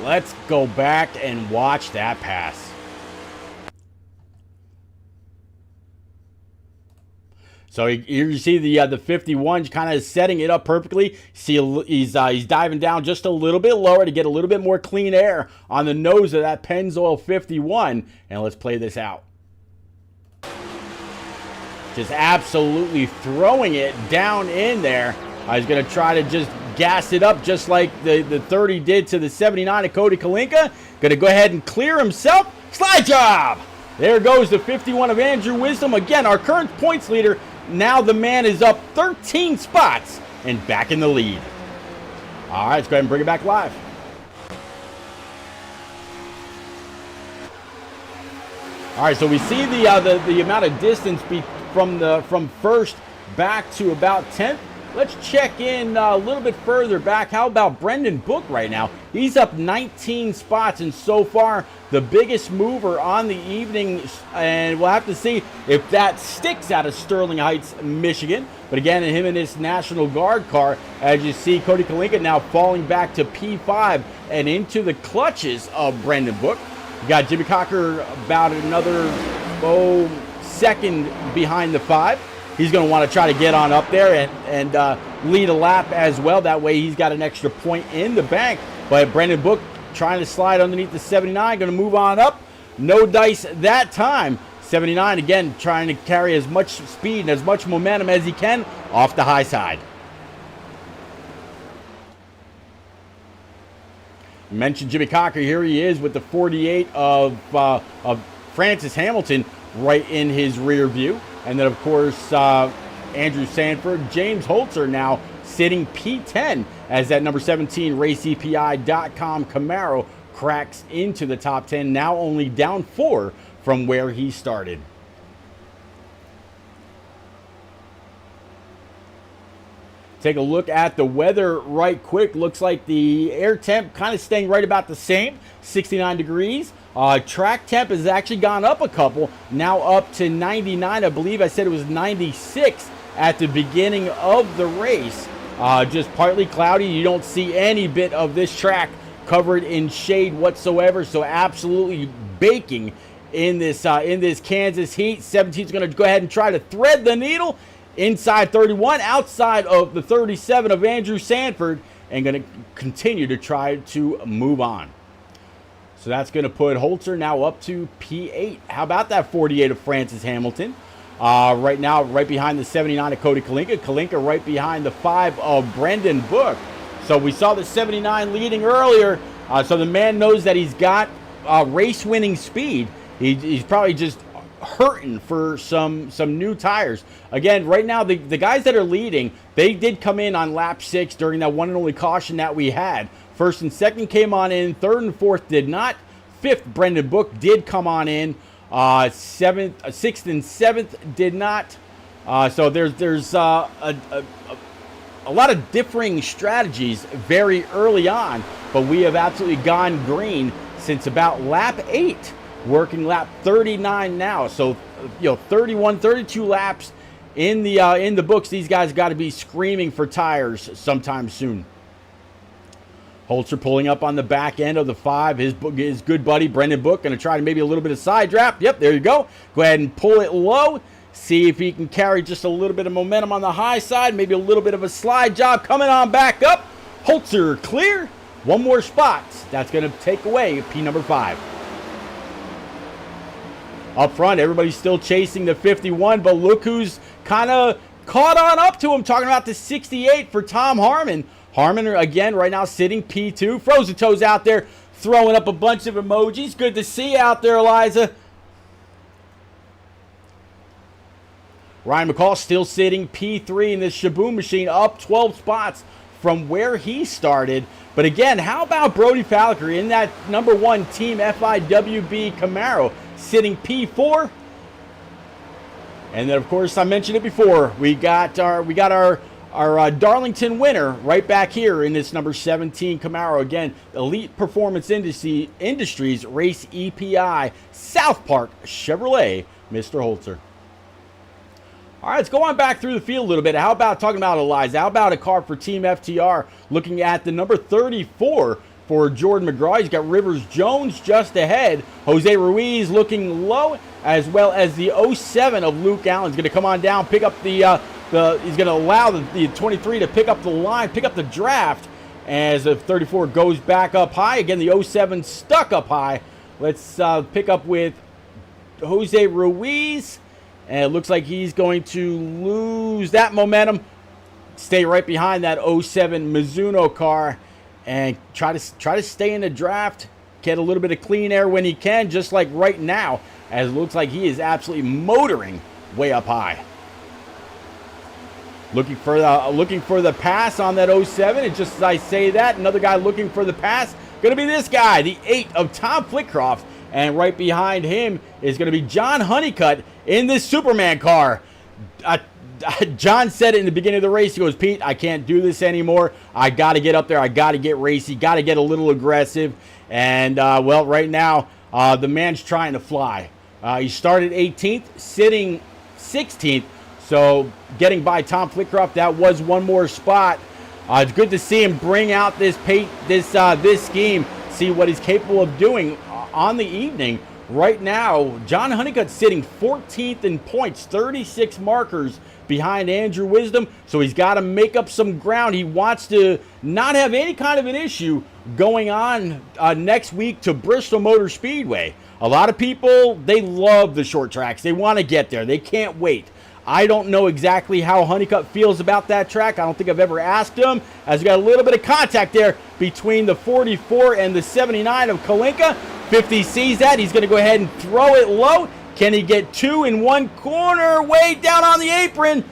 Let's go back and watch that pass. So here you see the 51 kind of setting it up perfectly. See, he's diving down just a little bit lower to get a little bit more clean air on the nose of that Pennzoil 51. And let's play this out. Just absolutely throwing it down in there. He's going to try to just gas it up just like the 30 did to the 79 of Cody Kalinka. Going to go ahead and clear himself. Slide job! There goes the 51 of Andrew Wisdom. Again, our current points leader. Now the man is up 13 spots and back in the lead. All right, let's go ahead and bring it back live. All right, so we see the amount of distance from first back to about 10th. Let's check in a little bit further back. How about Brendan Book right now? He's up 19 spots, and so far the biggest mover on the evening, and we'll have to see if that sticks out of Sterling Heights, Michigan. But again, him in this National Guard car, as you see Cody Kalinka now falling back to P5 and into the clutches of Brendan Book. You got Jimmy Cocker about another second behind the 5. He's going to want to try to get on up there and lead a lap as well. That way he's got an extra point in the bank. But Brendan Book trying to slide underneath the 79. Going to move on up. No dice that time. 79 again trying to carry as much speed and as much momentum as he can off the high side. I mentioned Jimmy Cocker. Here he is with the 48 of Francis Hamilton right in his rear view. And then, of course, Andrew Sanford, James Holzer now sitting P10 as that number 17 RaceEPI.com Camaro cracks into the top 10, now only down 4 from where he started. Take a look at the weather right quick. Looks like the air temp kind of staying right about the same, 69 degrees. Track temp has actually gone up a couple, now up to 99. I believe I said it was 96 at the beginning of the race. Just partly cloudy. You don't see any bit of this track covered in shade whatsoever, so absolutely baking in this Kansas heat. 17 is going to go ahead and try to thread the needle inside 31, outside of the 37 of Andrew Sanford, and going to continue to try to move on. So that's going to put Holzer now up to P8. How about that 48 of Francis Hamilton? Right now, right behind the 79 of Cody Kalinka. Kalinka right behind the 5 of Brendan Book. So we saw the 79 leading earlier. So the man knows that he's got race-winning speed. He's probably just hurting for some new tires. Again, right now, the guys that are leading, they did come in on lap 6 during that one and only caution that we had. First and second came on in. Third and fourth did not. Fifth, Brendan Book did come on in. Sixth and seventh did not. So there's a lot of differing strategies very early on, but we have absolutely gone green since about lap 8. Working lap 39 now, so 31, 32 laps in the books. These guys got to be screaming for tires sometime soon. Holzer pulling up on the back end of the 5. His good buddy Brendan Book going to try to maybe a little bit of side draft. Yep, there you go. Go ahead and pull it low. See if he can carry just a little bit of momentum on the high side. Maybe a little bit of a slide job coming on back up. Holzer clear. One more spot. That's going to take away P number 5. Up front, everybody's still chasing the 51, but look who's kind of caught on up to him, talking about the 68 for Tom Harmon. Harmon, again, right now sitting P2. Frozen Toes out there throwing up a bunch of emojis. Good to see you out there, Eliza. Ryan McCall still sitting P3 in this Shaboom machine, up 12 spots from where he started. But again, how about Brody Falker in that number 1 Team FIWB Camaro? Sitting P4, and then of course I mentioned it before. We got our Darlington winner right back here in this number 17 Camaro. Again, Elite Performance Industries Race EPI South Park Chevrolet, Mr. Holzer. All right, let's go on back through the field a little bit. How about talking about Eliza? How about a car for Team FTR? Looking at the number 34. For Jordan McGraw, he's got Rivers Jones just ahead. Jose Ruiz looking low, as well as the 07 of Luke Allen. He's going to come on down, pick up he's going to allow the 23 to pick up the line, pick up the draft, as the 34 goes back up high. Again, the 07 stuck up high. Let's pick up with Jose Ruiz, and it looks like he's going to lose that momentum. Stay right behind that 07 Mizuno car. And try to stay in the draft, get a little bit of clean air when he can, just like right now, as it looks like he is absolutely motoring way up high. Looking for the pass on that 07, and just as I say that, another guy looking for the pass, going to be this guy, the 8 of Tom Flitcroft, and right behind him is going to be John Honeycutt in this Superman car. John said it in the beginning of the race. He goes, Pete, I can't do this anymore. I got to get up there. I got to get racy. Got to get a little aggressive. And, well, right now, the man's trying to fly. He started 18th, sitting 16th. So getting by Tom Flitcroft, that was one more spot. It's good to see him bring out this scheme, see what he's capable of doing on the evening. Right now, John Honeycutt sitting 14th in points, 36 markers behind Andrew Wisdom, so he's got to make up some ground. He wants to not have any kind of an issue going on next week to Bristol Motor Speedway. A lot of people, they love the short tracks. They want to get there. They can't wait. I don't know exactly how Honeycutt feels about that track. I don't think I've ever asked him, as we got a little bit of contact there between the 44 and the 79 of Kalinka. 50 sees that. He's going to go ahead and throw it low. Can he get 2 in one corner? Way down on the apron.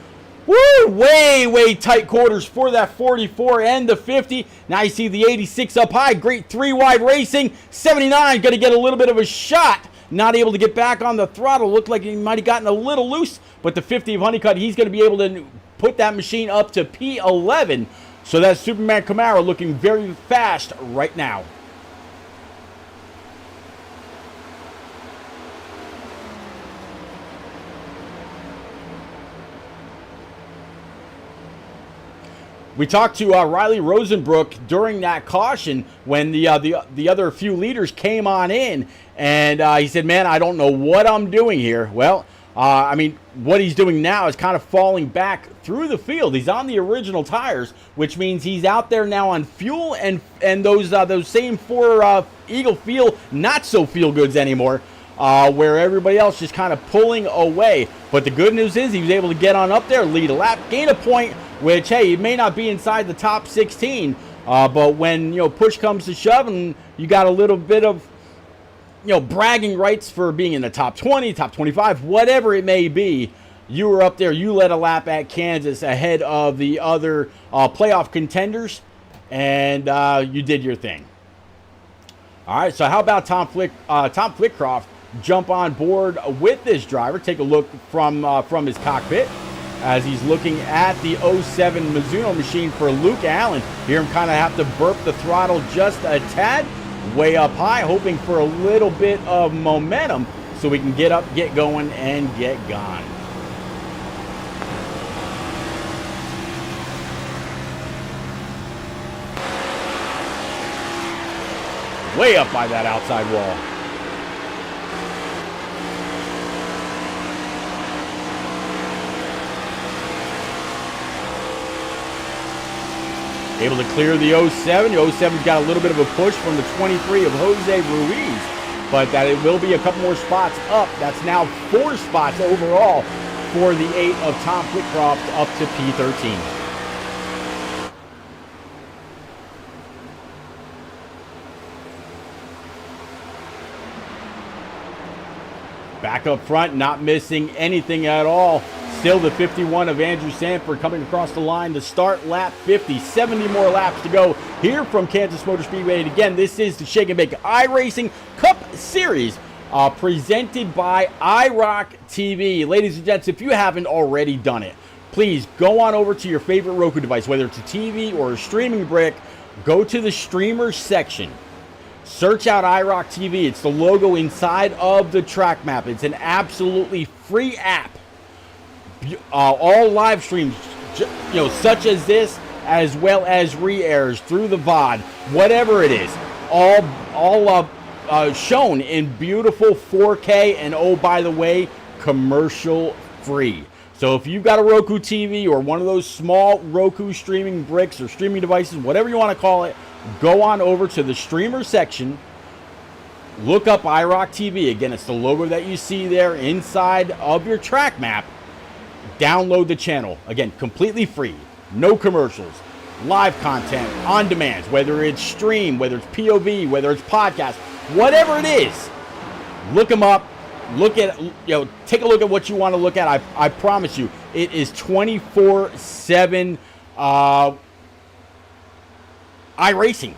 Woo! Way tight quarters for that 44 and the 50. Now you see the 86 up high. Great 3-wide racing. 79 going to get a little bit of a shot. Not able to get back on the throttle. Looked like he might have gotten a little loose. But the 50 of Honeycutt, he's going to be able to put that machine up to P11. So that Superman Camaro looking very fast right now. We talked to Riley Rosenbrook during that caution when the other few leaders came on in, and he said, man, I don't know what I'm doing here. Well, I mean, what he's doing now is kind of falling back through the field. He's on the original tires, which means he's out there now on fuel and those same four Eagle Feel not so feel goods anymore, where everybody else just kind of pulling away. But the good news is he was able to get on up there, lead a lap, gain a point, which, hey, he may not be inside the top 16, but when, push comes to shove and you got a little bit of, bragging rights for being in the top 20, top 25, whatever it may be, you were up there, you led a lap at Kansas ahead of the other playoff contenders, and you did your thing. All right, so how about Tom Flitcroft jump on board with this driver? Take a look from his cockpit as he's looking at the 07 Mizuno machine for Luke Allen. Hear him kind of have to burp the throttle just a tad, way up high, hoping for a little bit of momentum so we can get up, get going, and get gone. Way up by that outside wall. Able to clear the 07. The 07's got a little bit of a push from the 23 of Jose Ruiz, but that it will be a couple more spots up. That's now 4 spots overall for the 8 of Tom Flitcroft up to P13. Back up front, not missing anything at all. Still the 51 of Andrew Sanford coming across the line to start lap 50. 70 more laps to go here from Kansas Motor Speedway. And again, this is the Shake and Bake iRacing Cup Series presented by IROC TV. Ladies and gents, if you haven't already done it, please go on over to your favorite Roku device, whether it's a TV or a streaming brick. Go to the streamer section. Search out IROC TV. It's the logo inside of the track map. It's an absolutely free app. All live streams, such as this, as well as re-airs through the VOD, whatever it is, all shown in beautiful 4K, and oh, by the way, commercial free. So if you've got a Roku TV or one of those small Roku streaming bricks or streaming devices, whatever you want to call it, go on over to the streamer section, look up IROC TV. Again, it's the logo that you see there inside of your track map. Download the channel. Again, completely free. No commercials. Live content on demand, whether it's stream, whether it's POV, whether it's podcast, whatever it is. Look them up. Look at, take a look at what you want to look at. I promise you, it is 24/7 iRacing.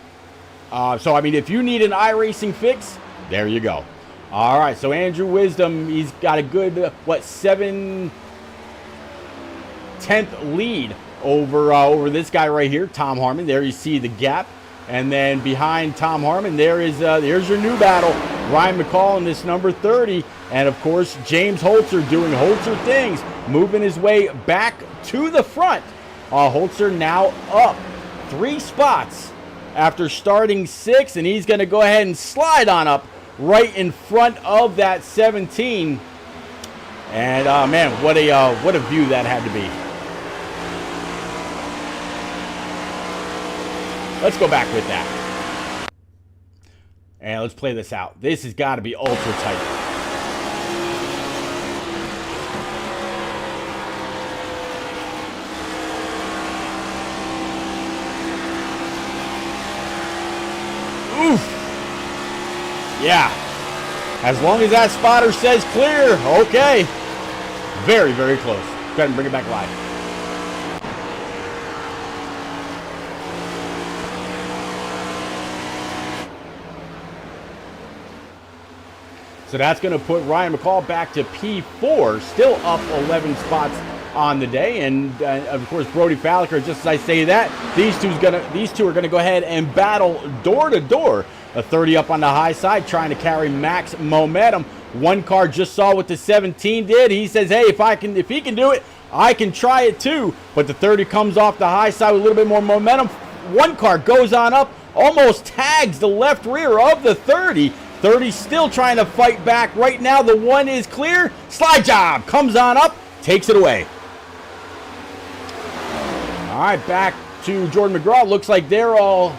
So, I mean, if you need an iRacing fix, there you go. All right, so Andrew Wisdom, he's got a good, 7/10 lead over this guy right here, Tom Harmon. There you see the gap. And then behind Tom Harmon, there's your new battle, Ryan McCall in this number 30. And, of course, James Holzer doing Holzer things, moving his way back to the front. Holzer now up 3 spots after starting 6, and he's going to go ahead and slide on up right in front of that 17. And, man, what a view that had to be. Let's go back with that. And let's play this out. This has got to be ultra tight. Oof. Yeah. As long as that spotter says clear, okay. Very, very close. Go ahead and bring it back live. So that's going to put Ryan McCall back to P4, still up 11 spots on the day. And of course, Brody Falliker, just as I say that, these two are gonna go ahead and battle door to door. A 30 up on the high side, trying to carry max momentum. One car just saw what the 17 did. He says, hey, if he can do it, I can try it too. But the 30 comes off the high side with a little bit more momentum. One car goes on up, almost tags the left rear of the 30. 30 still trying to fight back. Right now, the one is clear. Slide job comes on up, takes it away. All right, back to Jordan McGraw. Looks like they're all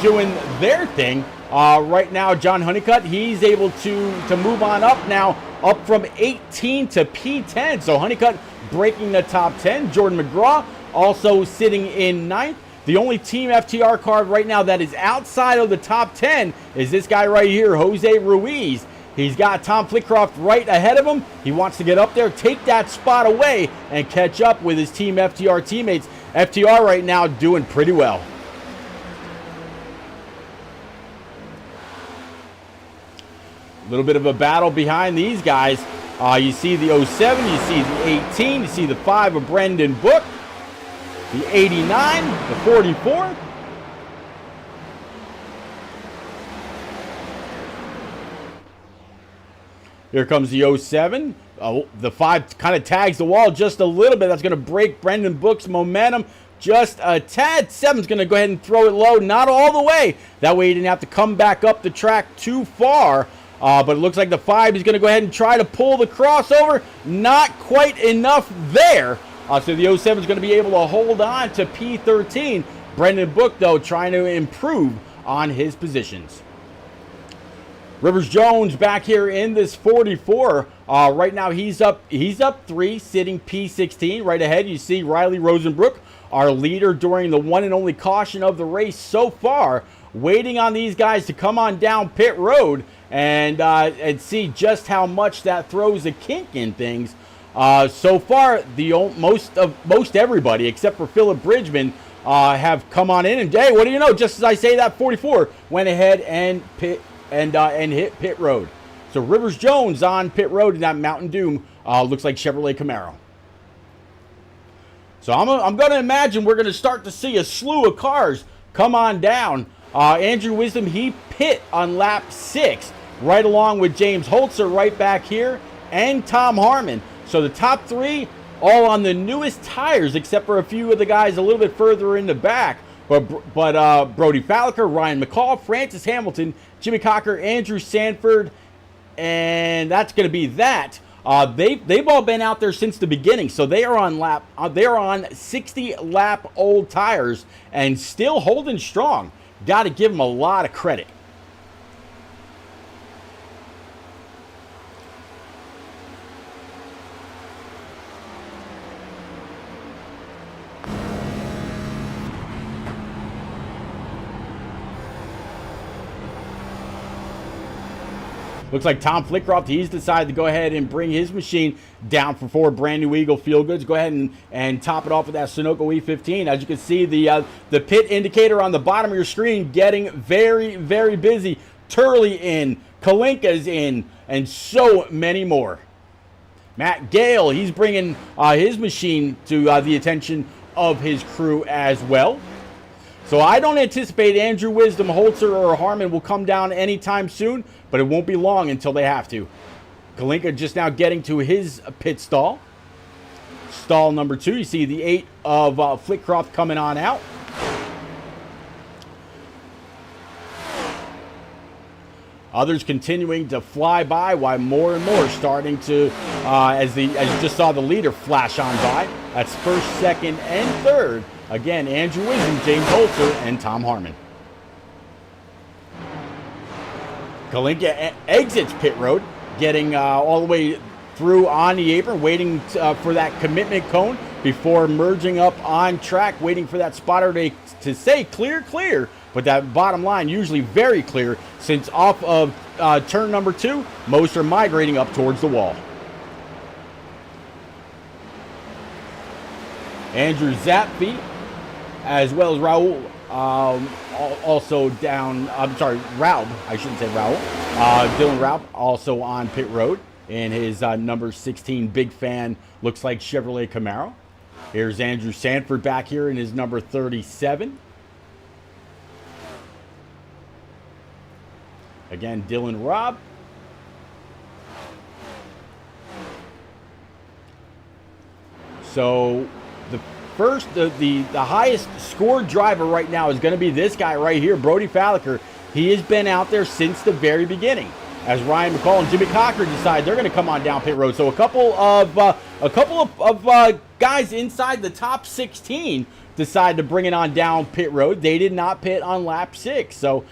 doing their thing. Right now, John Honeycutt, he's able to move on up now, up from 18 to P10. So Honeycutt breaking the top 10. Jordan McGraw also sitting in 9th. The only Team FTR car right now that is outside of the top 10 is this guy right here, Jose Ruiz. He's got Tom Flitcroft right ahead of him. He wants to get up there, take that spot away, and catch up with his Team FTR teammates. FTR right now doing pretty well. A little bit of a battle behind these guys. You see the 07, you see the 18, you see the 5 of Brendan Book, the 89, the 44. Here comes the 07. The 5 kind of tags the wall just a little bit. That's going to break Brendan Book's momentum just a tad. 7's going to go ahead and throw it low, not all the way. That way he didn't have to come back up the track too far. But it looks like the 5 is going to go ahead and try to pull the crossover. Not quite enough there. So the 07 is going to be able to hold on to P13. Brendan Book, though, trying to improve on his positions. Rivers Jones back here in this 44. Right now he's up 3, sitting P16. Right ahead you see Riley Rosenbrook, our leader during the one and only caution of the race so far, waiting on these guys to come on down pit road and see just how much that throws a kink in things. So far, most everybody except for Philip Bridgman have come on in, and hey, what do you know? Just as I say that, 44 went ahead and hit pit road. So Rivers Jones on pit road in that Mountain Dew looks like Chevrolet Camaro. So I'm going to imagine we're going to start to see a slew of cars come on down. Andrew Wisdom, he pit on lap 6, right along with James Holzer right back here, and Tom Harmon. So the top 3 all on the newest tires, except for a few of the guys a little bit further in the back. But Brody Falliker, Ryan McCall, Francis Hamilton, Jimmy Cocker, Andrew Sanford, and that's going to be that. They've all been out there since the beginning, so they are on 60 lap old tires and still holding strong. Got to give them a lot of credit. Looks like Tom Flitcroft, he's decided to go ahead and bring his machine down for 4 brand new Eagle Feel Goods. Go ahead and top it off with that Sunoco E15. As you can see, the pit indicator on the bottom of your screen getting very, very busy. Turley in, Kalinka's in, and so many more. Matt Gale, he's bringing his machine to the attention of his crew as well. So I don't anticipate Andrew Wisdom, Holzer, or Harmon will come down anytime soon, but it won't be long until they have to. Kalinka just now getting to his pit stall. Stall number 2. You see the 8 of Flitcroft coming on out. Others continuing to fly by, while more and more starting to, as you just saw the leader flash on by. That's first, second, and third. Again, Andrew Wisdom, James Holzer, and Tom Harmon. Kalinka exits pit road, getting all the way through on the apron, waiting for that commitment cone before merging up on track, waiting for that spotter to say clear, clear. But that bottom line usually very clear, since off of turn number 2, most are migrating up towards the wall. Andrew Zappi, as well as Raul, also down, I'm sorry, Raub, I shouldn't say Raul. Dylan Raub also on pit road. in his number 16 big fan, looks like Chevrolet Camaro. Here's Andrew Sanford back here in his number 37. Again, Dylan Robb. So the highest scored driver right now is going to be this guy right here, Brody Falliker. He has been out there since the very beginning. As Ryan McCall and Jimmy Cocker decide they're going to come on down pit road. So a couple of guys inside the top 16 decide to bring it on down pit road. They did not pit on lap 6, so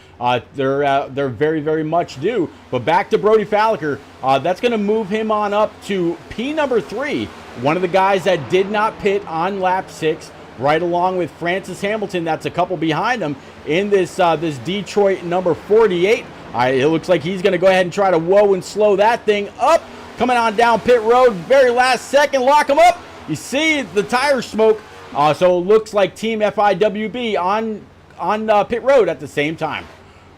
they're very, very much due. But back to Brody Falliker, that's going to move him on up to P number 3, one of the guys that did not pit on lap 6, right along with Francis Hamilton. That's a couple behind him in this Detroit number 48. It looks like he's going to go ahead and try to whoa and slow that thing up. Coming on down pit road, very last second, lock him up. You see the tire smoke. So it looks like Team FIWB on pit road at the same time.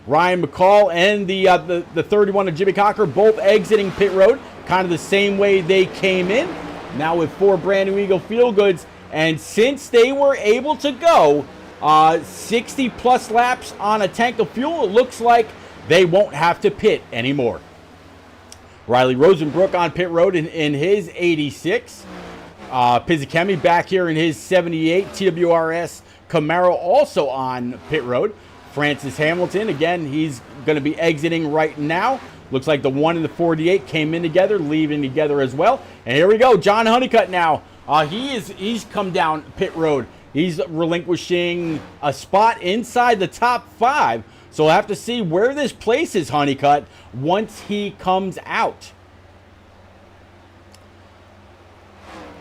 Ryan McCall and the 31 of Jimmy Cocker both exiting pit road, kind of the same way they came in. Now with 4 brand new Eagle Feel Goods, and since they were able to go 60 plus laps on a tank of fuel, it looks like they won't have to pit anymore. Riley Rosenbrook on pit road in his 86. Pizzakemi back here in his 78. TWRS Camaro also on pit road. Francis Hamilton, again, he's going to be exiting right now. Looks like the 1 and the 48 came in together, leaving together as well. And here we go, John Honeycutt now. He's come down pit road. He's relinquishing a spot inside the top 5. So we'll have to see where this places Honeycutt once he comes out.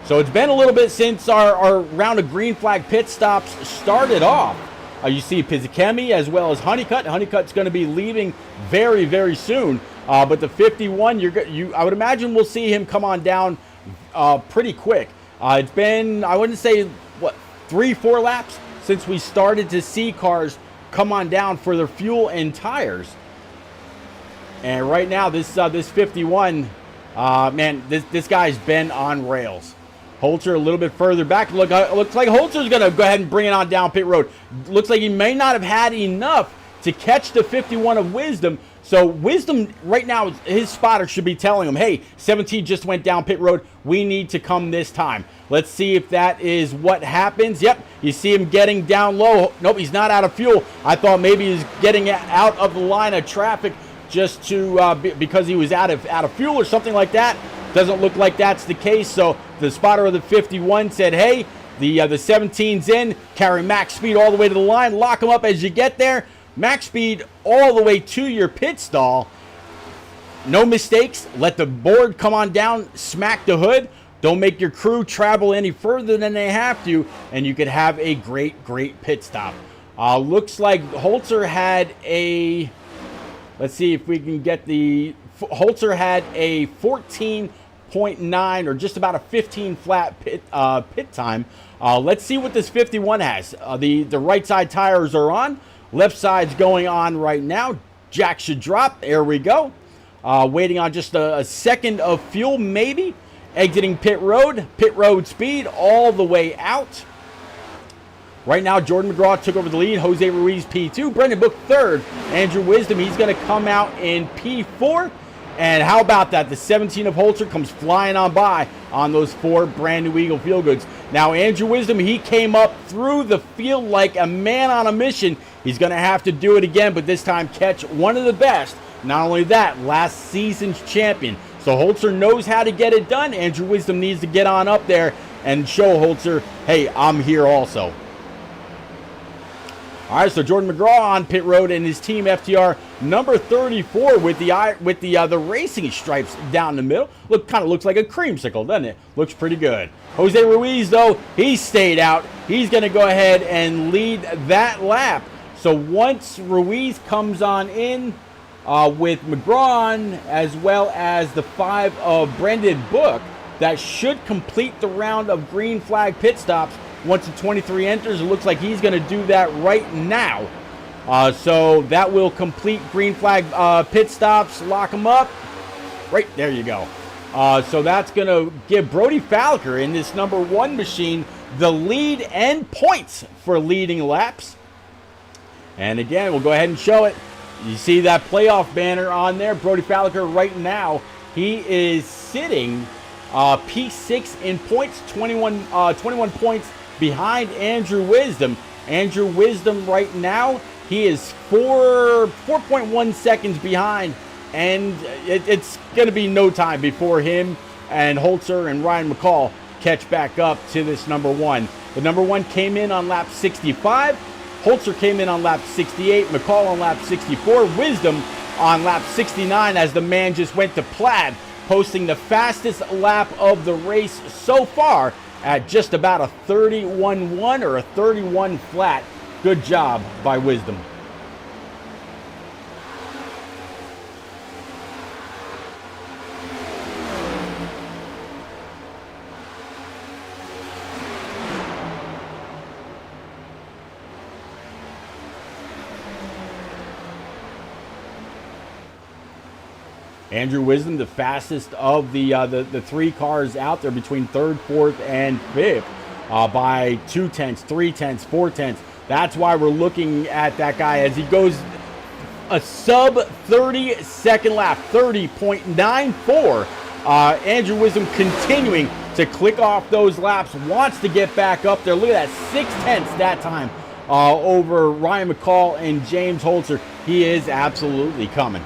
So it's been a little bit since our round of green flag pit stops started off. You see Pizzakemi as well as Honeycutt. Honeycutt's going to be leaving very, very soon. But the 51, I would imagine we'll see him come on down pretty quick. It's been, I wouldn't say, 3-4 laps since we started to see cars come on down for their fuel and tires. And right now, this 51, man, this guy's been on rails. Holzer a little bit further back. Looks like Holzer's going to go ahead and bring it on down pit road. Looks like he may not have had enough to catch the 51 of Wisdom. So Wisdom right now, his spotter should be telling him, hey, 17 just went down pit road. We need to come this time. Let's see if that is what happens. Yep, you see him getting down low. Nope, he's not out of fuel. I thought maybe he's getting out of the line of traffic just to because he was out of fuel or something like that. Doesn't look like that's the case. So the spotter of the 51 said, hey, the 17's in. Carry max speed all the way to the line. Lock him up as you get there. Max speed all the way to your pit stall. No mistakes. Let the board come on down. Smack the hood. Don't make your crew travel any further than they have to. And you could have a great, great pit stop. Looks like Holzer had a... Let's see if we can get the... Holzer had a 14.9 or just about a 15 flat pit time. Let's see what this 51 has. The right side tires are on. Left side's going on right now. Jack should drop. There we go. Waiting on just a second of fuel, maybe. Exiting pit road speed all the way out. Right now, Jordan McGraw took over the lead. Jose Ruiz, P2. Brendan Book, third. Andrew Wisdom, he's going to come out in P4. And how about that? The 17 of Holzer comes flying on by on those 4 brand new Eagle Feel Goods. Now, Andrew Wisdom, he came up through the field like a man on a mission. He's going to have to do it again, but this time catch one of the best. Not only that, last season's champion. So Holzer knows how to get it done. Andrew Wisdom needs to get on up there and show Holzer, hey, I'm here also. All right, so Jordan McGraw on pit road and his team FTR number 34 with the racing stripes down the middle. Kind of looks like a creamsicle, doesn't it? Looks pretty good. Jose Ruiz, though, he stayed out. He's going to go ahead and lead that lap. So once Ruiz comes on in with McGraw as well as the 5 of Brendan Book, that should complete the round of green flag pit stops. Once the 23 enters, it looks like he's going to do that right now. So that will complete green flag pit stops. Lock them up. Right, there you go. So that's going to give Brody Falker in this number 1 machine the lead and points for leading laps. And again, we'll go ahead and show it. You see that playoff banner on there. Brody Falker right now, he is sitting P6 in points, 21 points behind Andrew Wisdom. Andrew Wisdom right now, he is 4.1 seconds behind, and it's going to be no time before him and Holzer and Ryan McCall catch back up to this number 1. The number 1 came in on lap 65. Holzer came in on lap 68. McCall on lap 64. Wisdom on lap 69 as the man just went to Plaid, posting the fastest lap of the race so far at just about a 31.1 or a 31 flat. Good job by Wisdom. Andrew Wisdom, the fastest of the 3 cars out there between 3rd, 4th, and 5th by 2 tenths, 3 tenths, 4 tenths. That's why we're looking at that guy as he goes a sub 30-second lap, 30.94. Andrew Wisdom continuing to click off those laps, wants to get back up there. Look at that, 6 tenths that time over Ryan McCall and James Holzer. He is absolutely coming.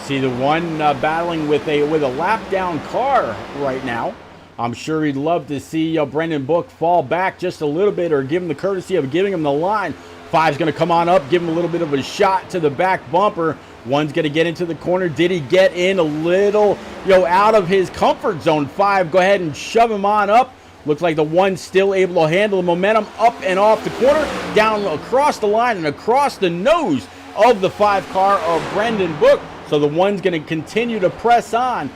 See the one battling with a lap down car right now. I'm sure he'd love to see Brendan Book fall back just a little bit or give him the courtesy of giving him the line. 5's going to come on up, give him a little bit of a shot to the back bumper. 1's going to get into the corner. Did he get in a little, out of his comfort zone? 5, go ahead and shove him on up. Looks like the 1's still able to handle the momentum up and off the corner, down across the line and across the nose of the 5 car of Brendan Book. So the 1's going to continue to press on.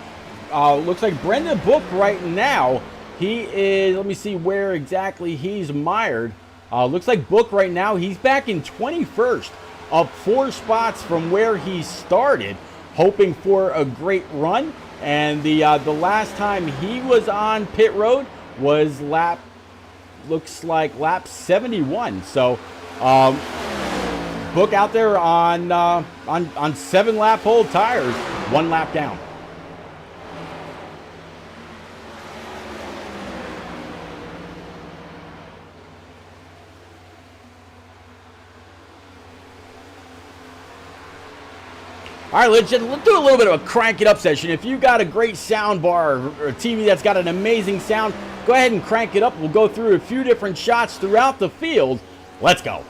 Looks like Brendan Book right now, he is, let me see where exactly he's mired. Looks like Book right now, he's back in 21st, up 4 spots from where he started, hoping for a great run. And the last time he was on pit road was looks like lap 71. So, Book out there on 7-lap hole tires, 1 lap down. All right, let's do a little bit of a crank it up session. If you got a great sound bar or a TV that's got an amazing sound, go ahead and crank it up. We'll go through a few different shots throughout the field. Let's go.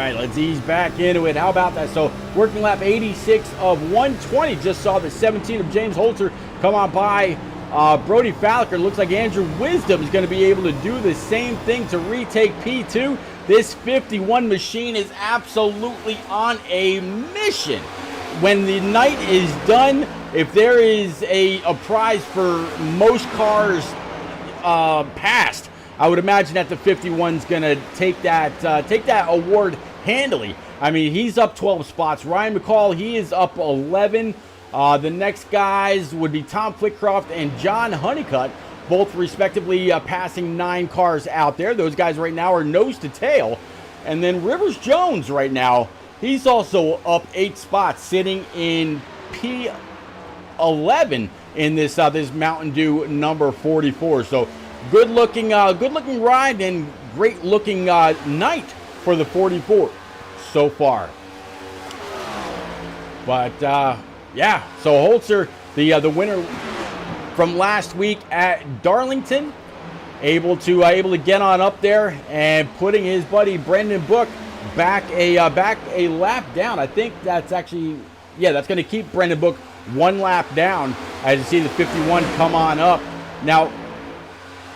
right, let's ease back into it. How about that? So working lap 86 of 120. Just saw the 17 of James Holzer come on by Brody Falliker. Looks like Andrew Wisdom is going to be able to do the same thing to retake P2. This 51 machine is absolutely on a mission. When the night is done, if there is a prize for most cars passed, I would imagine that the 51's going to take that award handily. I mean, he's up 12 spots. Ryan McCall, he is up 11. The next guys would be Tom Flitcroft and John Honeycutt, both respectively passing 9 cars out there. Those guys right now are nose to tail. And then Rivers Jones right now, he's also up 8 spots, sitting in P11 in this Mountain Dew number 44. So good looking ride and great looking night for the 44 so far. But yeah, so Holzer, the winner from last week at Darlington, able to get on up there and putting his buddy Brendan Book back a lap down. I think that's actually, yeah, that's going to keep Brendan Book 1 lap down as you see the 51 come on up. Now,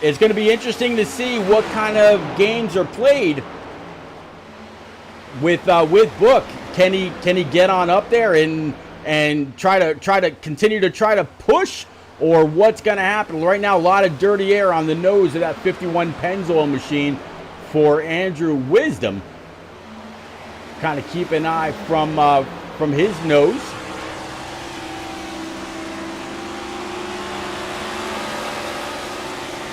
it's going to be interesting to see what kind of games are played with Book. Can he get on up there and try to continue to try to push, or what's going to happen? Right now, a lot of dirty air on the nose of that 51 Pennzoil machine for Andrew Wisdom. Kind of keep an eye from his nose.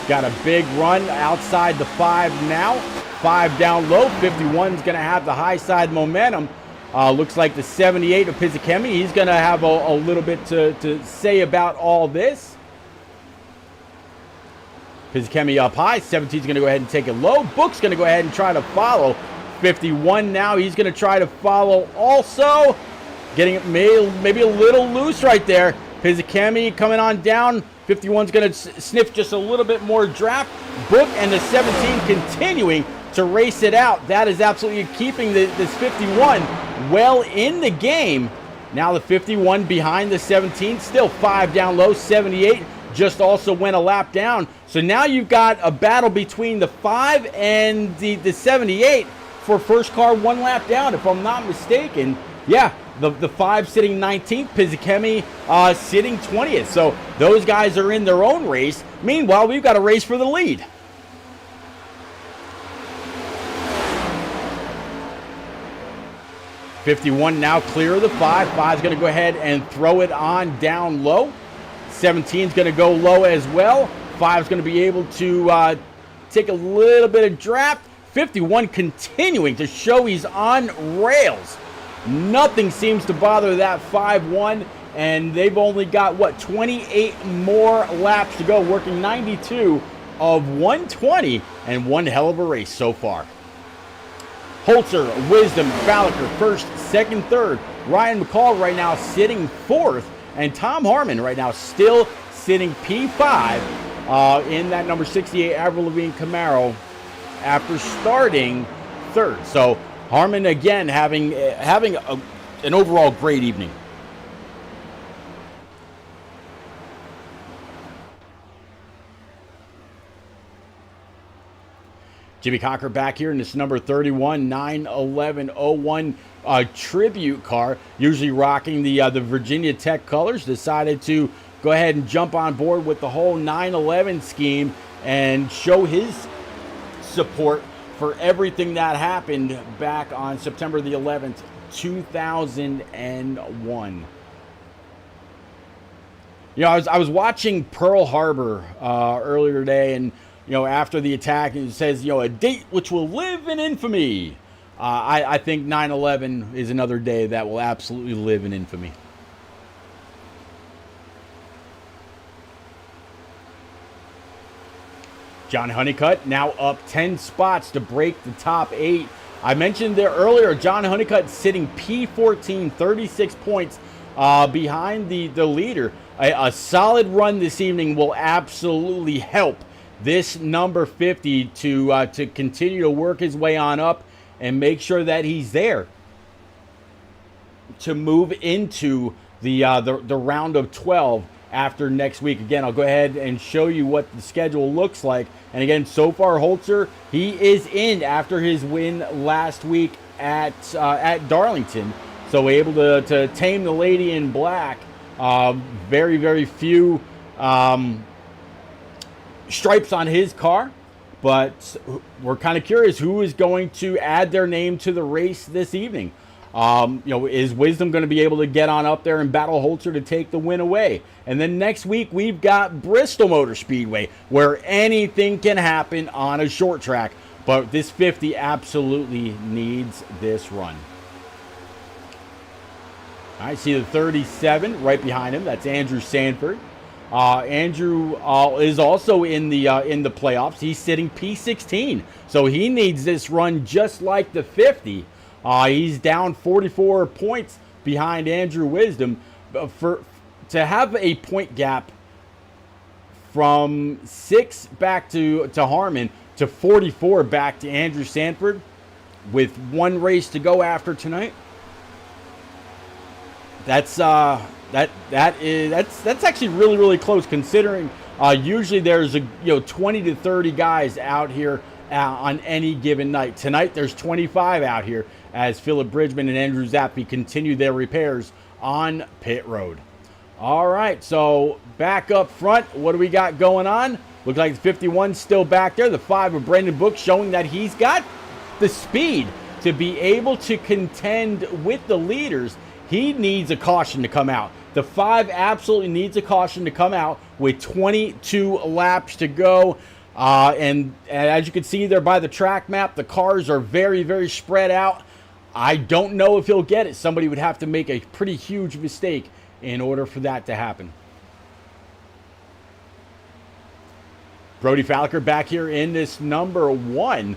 Got a big run outside the 5 now. 5 down low. 51's going to have the high side momentum. Looks like the 78 of Pizzichemi, he's going to have a little bit to say about all this. Pizzichemi up high. 17's going to go ahead and take it low. Book's going to go ahead and try to follow. 51 now, he's going to try to follow also. Getting it maybe a little loose right there. Pizzichemi coming on down. 51's going to sniff just a little bit more draft. Book and the 17 continuing to race it out. That is absolutely keeping this 51 well in the game. Now the 51 behind the 17, still 5 down low. 78 just also went a lap down. So now you've got a battle between the 5 and the 78 for first car 1 lap down, if I'm not mistaken. Yeah, the 5 sitting 19th, Pizzichemi sitting 20th. So those guys are in their own race. Meanwhile, we've got a race for the lead. '51 now clear of the 5. 5's going to go ahead and throw it on down low. 17's going to go low as well. 5's going to be able to take a little bit of draft. 51 continuing to show he's on rails. Nothing seems to bother that 5-1, and they've only got, 28 more laps to go, working 92 of 120, and one hell of a race so far. Holzer, Wisdom, Falliker, first, second, third. Ryan McCall right now sitting 4th, and Tom Harmon right now still sitting P5 in that number 68 Avril Lavigne Camaro after starting 3rd. So Harmon again having an overall great evening. Jimmy Cocker back here in this number 31 91101 tribute car, usually rocking the Virginia Tech colors. Decided to go ahead and jump on board with the whole 911 scheme and show his support for everything that happened back on September the 11th, 2001. You know, I was watching Pearl Harbor earlier today, and you know, after the attack, it says, you know, a date which will live in infamy. I think 9/11 is another day that will absolutely live in infamy. John Honeycutt now up 10 spots to break the top 8. I mentioned there earlier, John Honeycutt sitting P14, 36 points behind the leader. A solid run this evening will absolutely help this number 50 to continue to work his way on up and make sure that he's there to move into the round of 12 after next week. Again, I'll go ahead and show you what the schedule looks like. And again, so far, Holzer, he is in after his win last week at Darlington. So able to tame the lady in black. Very, very few stripes on his car. But we're kind of curious who is going to add their name to the race this evening. Is Wisdom going to be able to get on up there and battle Holzer to take the win away? And then next week, we've got Bristol Motor Speedway, where anything can happen on a short track. But this 50 absolutely needs this run. I see the 37 right behind him. That's Andrew Sanford. Andrew is also in the playoffs. He's sitting P16, so he needs this run just like the 50. He's down 44 points behind Andrew Wisdom. To have a point gap from 6 back to Harmon to 44 back to Andrew Sanford with one race to go after tonight. That's actually really, really close, considering usually there's 20 to 30 guys out here on any given night. Tonight there's 25 out here as Philip Bridgman and Andrew Zappi continue their repairs on pit road. All right, so back up front, what do we got going on? Looks like the 51 still back there. The 5 of Brendan Book showing that he's got the speed to be able to contend with the leaders. He needs a caution to come out. The 5 absolutely needs a caution to come out with 22 laps to go. And as you can see there by the track map, the cars are very, very spread out. I don't know if he'll get it. Somebody would have to make a pretty huge mistake in order for that to happen. Brody Falker back here in this number 1.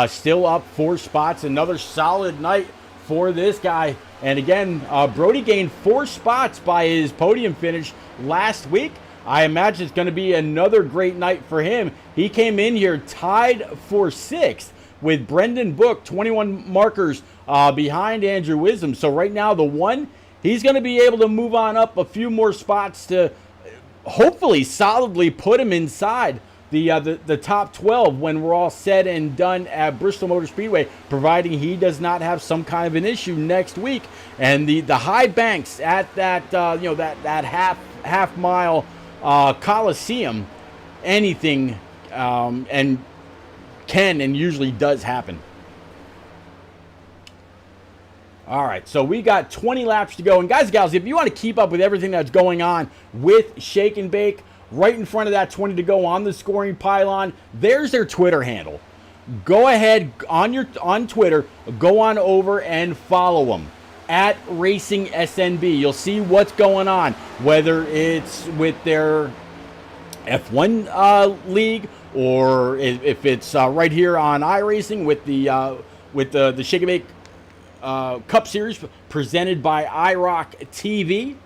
Still up 4 spots. Another solid night for this guy. And again, Brody gained 4 spots by his podium finish last week. I imagine it's going to be another great night for him. He came in here tied for 6th with Brendan Book, 21 markers behind Andrew Wisdom. So right now, the 1, he's going to be able to move on up a few more spots to hopefully solidly put him inside the top 12 when we're all said and done at Bristol Motor Speedway, providing he does not have some kind of an issue next week. And the high banks at that that half mile Coliseum, anything and can and usually does happen. All right, so we got 20 laps to go. And guys and gals, if you want to keep up with everything that's going on with Shake and Bake, right in front of that 20 to go on the scoring pylon, there's their Twitter handle. Go ahead on Twitter, go on over and follow them at Racing SNB. You'll see what's going on, whether it's with their F1 league or if it's right here on iRacing with the Shake and Bake Cup Series presented by IROC TV,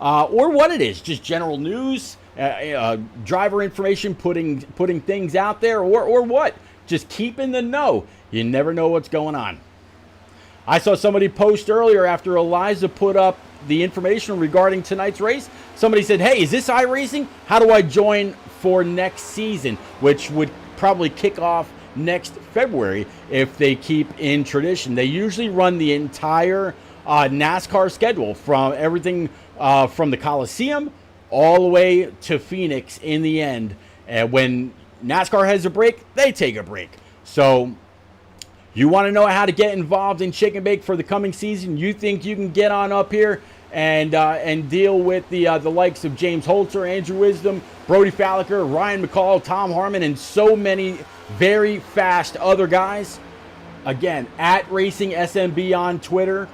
or what it is, just general news. Driver information, putting things out there, or what? Just keep in the know. You never know what's going on. I saw somebody post earlier after Eliza put up the information regarding tonight's race. Somebody said, hey, is this iRacing? How do I join for next season? Which would probably kick off next February if they keep in tradition. They usually run the entire NASCAR schedule from everything from the Coliseum all the way to Phoenix in the end. And when NASCAR has a break, they take a break. So you want to know how to get involved in Shake and Bake for the coming season? You think you can get on up here and deal with the likes of James Holzer, Andrew Wisdom, Brody Falker, Ryan McCall, Tom Harmon, and so many very fast other guys? Again, at Racing SMB on Twitter,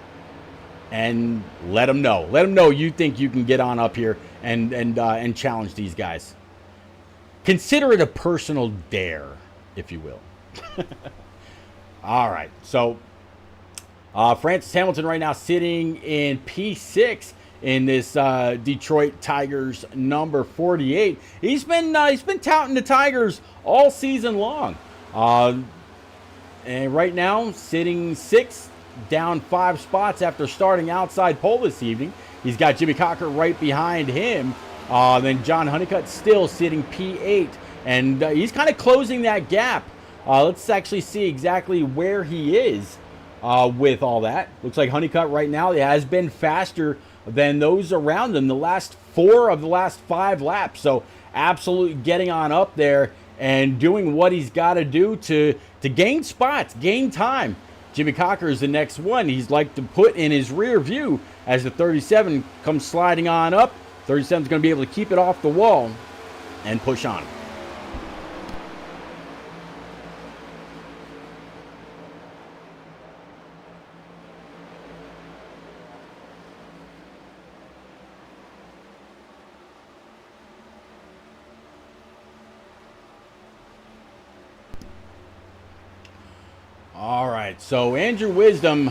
and let them know. Let them know you think you can get on up here and challenge these guys. Consider it a personal dare, if you will. All right, so Francis Hamilton right now sitting in P6 in this Detroit Tigers number 48. He's been touting the Tigers all season long. And right now, sitting 6th, down 5 spots after starting outside pole this evening. He's got Jimmy Cocker right behind him. Then John Honeycutt still sitting P8. And he's kind of closing that gap. Let's actually see exactly where he is with all that. Looks like Honeycutt right now has been faster than those around him the last 4 of the last 5 laps. So absolutely getting on up there and doing what he's got to do to gain spots, gain time. Jimmy Cocker is the next one he's like to put in his rear view as the 37 comes sliding on up. 37 is going to be able to keep it off the wall and push on. All right, so Andrew Wisdom,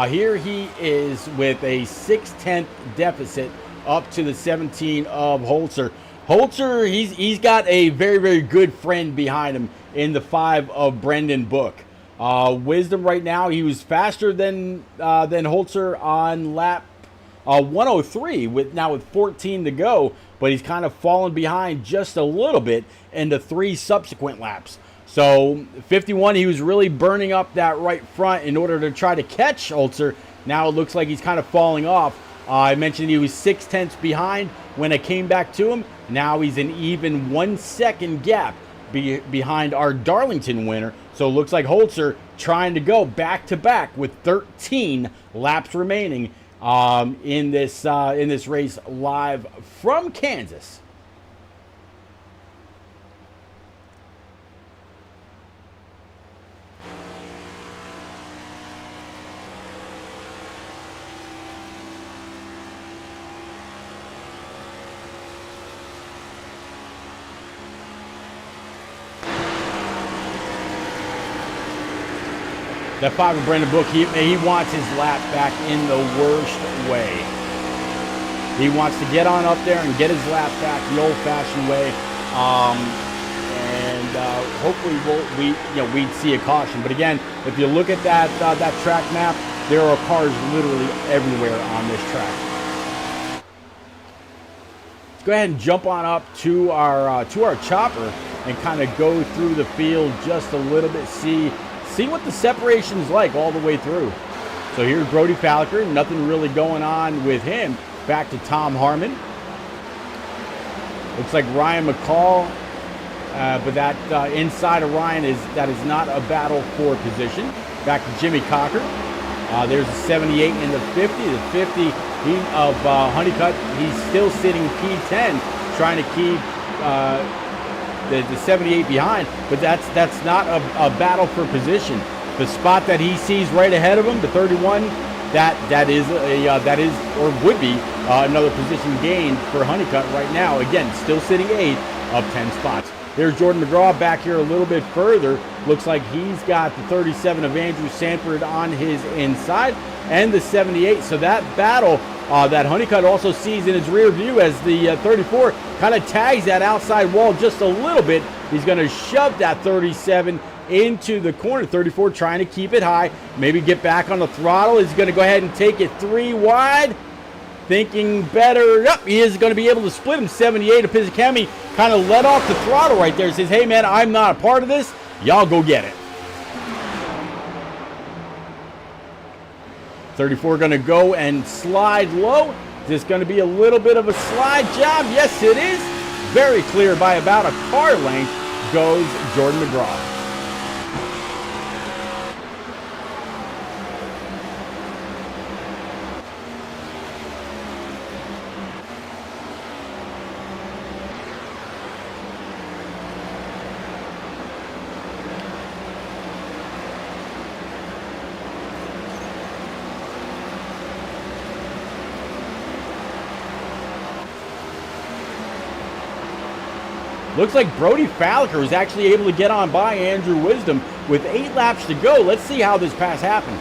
here he is with a 6/10 deficit up to the 17 of Holzer. Holzer, he's got a very, very good friend behind him in the 5 of Brendan Book. Wisdom right now, he was faster than Holzer on lap 103 with 14 to go, but he's kind of fallen behind just a little bit into 3 subsequent laps. So 51, he was really burning up that right front in order to try to catch Holzer. Now it looks like he's kind of falling off. I mentioned he was 6/10 behind when I came back to him. Now he's an even 1 second gap behind our Darlington winner. So it looks like Holzer trying to go back to back with 13 laps remaining in this race live from Kansas. That 5 of Brendan Book, he wants his lap back in the worst way. He wants to get on up there and get his lap back the old-fashioned way, and hopefully we'd see a caution. But again, if you look at that track map, there are cars literally everywhere on this track. Let's go ahead and jump on up to our chopper and kind of go through the field just a little bit, see what the separation's like all the way through. So here's Brody Falker, nothing really going on with him. Back to Tom Harmon. Looks like Ryan McCall, but that inside of Ryan is not a battle for position. Back to Jimmy Cocker. There's a 78 in the 50. The 50 of Honeycutt, he's still sitting P10, trying to keep the 78 behind, but that's not a battle for position. The spot that he sees right ahead of him, the 31, that is or would be another position gained for Honeycutt right now. Again, still sitting 8 of 10 spots. There's Jordan McGraw back here a little bit further. Looks like he's got the 37 of Andrew Sanford on his inside and the 78. So that battle that Honeycutt also sees in his rear view as the 34 kind of tags that outside wall just a little bit. He's going to shove that 37 into the corner. 34 trying to keep it high, maybe get back on the throttle. He's going to go ahead and take it 3 wide. Thinking better. Yep, he is going to be able to split him. 78 of Pizzicami kind of let off the throttle right there. Says, hey man, I'm not a part of this. Y'all go get it. 34 going to go and slide low. Is this going to be a little bit of a slide job? Yes, it is. Very clear by about a car length goes Jordan McGraw. Looks like Brody Falker was actually able to get on by Andrew Wisdom with 8 laps to go. Let's see how this pass happened.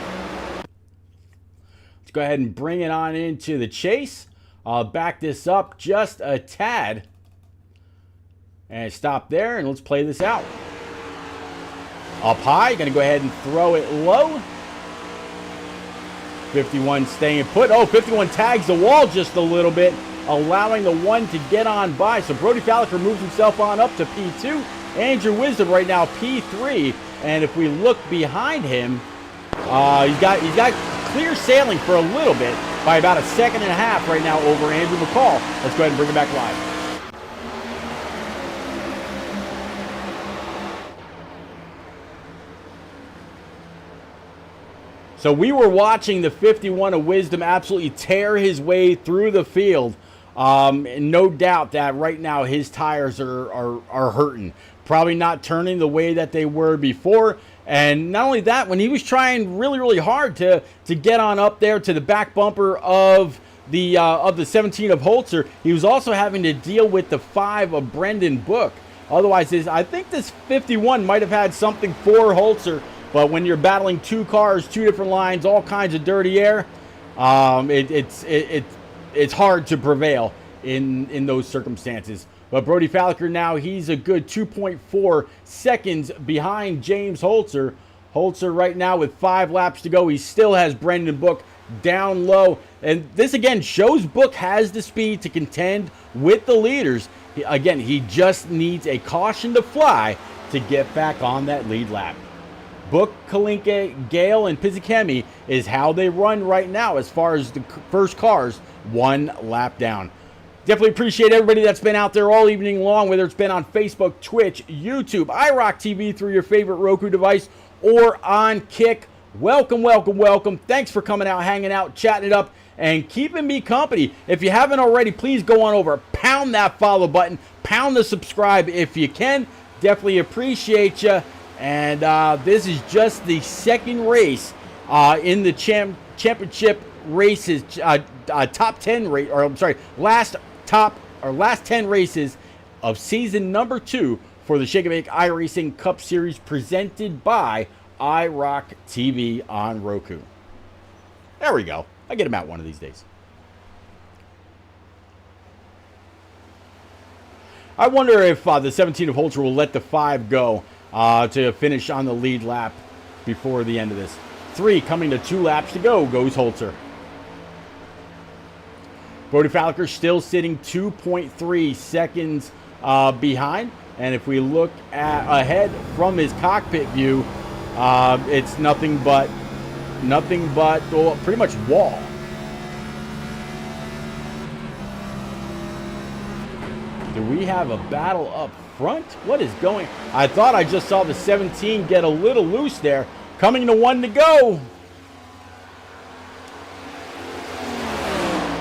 Let's go ahead and bring it on into the chase. I'll back this up just a tad. And stop there, and let's play this out. up high. Going to go ahead and throw it low. 51 staying put. Oh, 51 tags the wall just a little bit, allowing the 1 to get on by. So Brody Falliker moves himself on up to P2. Andrew Wisdom right now P3. And if we look behind him, he's got clear sailing for a little bit by about a second and a half right now over Andrew McCall. Let's go ahead and bring him back live. So we were watching the 51 of Wisdom absolutely tear his way through the field. And no doubt that right now his tires are hurting. Probably not turning the way that they were before. And not only that, when he was trying really, really hard to get on up there to the back bumper of the 17 of Holzer, he was also having to deal with the 5 of Brendan Book. Otherwise, I think this 51 might have had something for Holzer. But when you're battling 2 cars, 2 different lines, all kinds of dirty air, it's hard to prevail in those circumstances. But Brody Falliker now, he's a good 2.4 seconds behind James Holzer. Holzer right now with 5 laps to go. He still has Brendan Book down low. And this again shows Book has the speed to contend with the leaders. Again, he just needs a caution to fly to get back on that lead lap. Book, Kalinke, Gale, and Pizzichemi is how they run right now as far as the first cars 1 lap down. Definitely appreciate everybody that's been out there all evening long, whether it's been on Facebook, Twitch, YouTube, iRoc TV through your favorite Roku device, or on Kick. Welcome, welcome, welcome. Thanks for coming out, hanging out, chatting it up, and keeping me company. If you haven't already, please go on over, pound that follow button, pound the subscribe if you can. Definitely appreciate you. And this is just the second race in the championship races, top 10 race, or I'm sorry, last 10 races of season number 2 for the Shake and Bake iRacing Cup Series presented by iRoc TV on Roku. There we go. I get them out one of these days. I wonder if the 17 of Holzer will let the 5 go to finish on the lead lap before the end of this. 3 coming to 2 laps to go goes Holzer. Brody Falliker still sitting 2.3 seconds behind. And if we look ahead from his cockpit view, it's nothing but well, pretty much wall. Do we have a battle up front? What is going? I thought I just saw the 17 get a little loose there. Coming to 1 to go.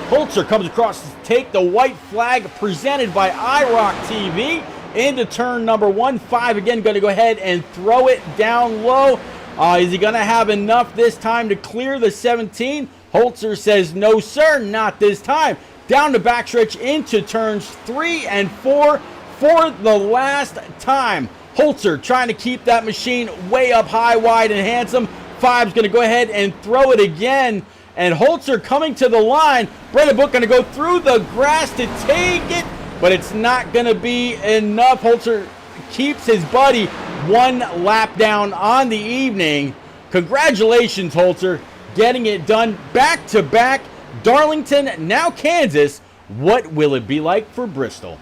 Holzer comes across to take the white flag presented by iRoc TV into turn number 1. 5 again going to go ahead and throw it down low. Is he going to have enough this time to clear the 17? Holzer says, no, sir, not this time. Down the backstretch into turns 3 and 4 for the last time. Holzer trying to keep that machine way up high, wide, and handsome. 5's going to go ahead and throw it again. And Holzer coming to the line. Brendan Book going to go through the grass to take it, but it's not going to be enough. Holzer keeps his buddy 1 lap down on the evening. Congratulations, Holzer, getting it done back to back. Darlington, now Kansas. What will it be like for Bristol?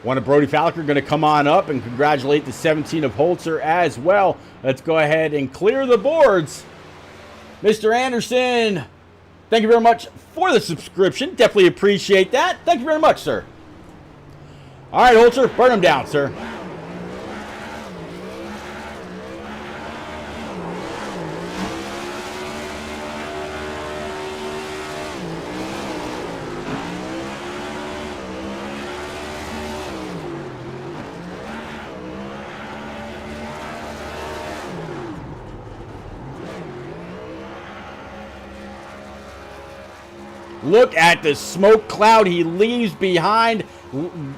One of Brody Falliker going to come on up and congratulate the 17 of Holzer as well. Let's go ahead and clear the boards. Mr. Anderson, thank you very much for the subscription. Definitely appreciate that. Thank you very much, sir. All right, Holzer, burn him down, sir. Look at the smoke cloud he leaves behind,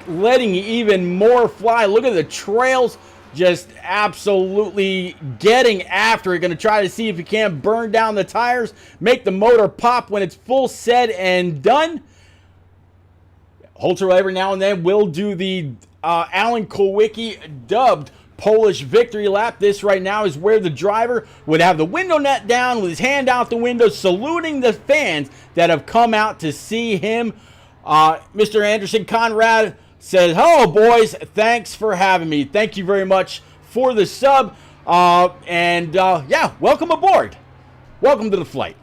letting even more fly. Look at the trails just absolutely getting after it. Going to try to see if he can burn down the tires, make the motor pop when it's full said and done. Holzer every now and then will do the Alan Kulwicki dubbed Polish victory lap. This right now is where the driver would have the window net down with his hand out the window, saluting the fans that have come out to see him. Mr. Anderson Conrad says, "Hello, boys. Thanks for having me. Thank you very much for the sub. Yeah, welcome aboard. Welcome to the flight."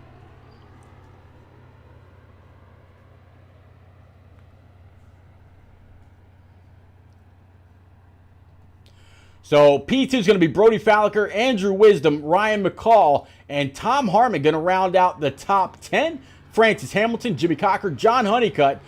So P2 is going to be Brody Falliker, Andrew Wisdom, Ryan McCall, and Tom Harmon going to round out the top 10. Francis Hamilton, Jimmy Cocker, John Honeycutt,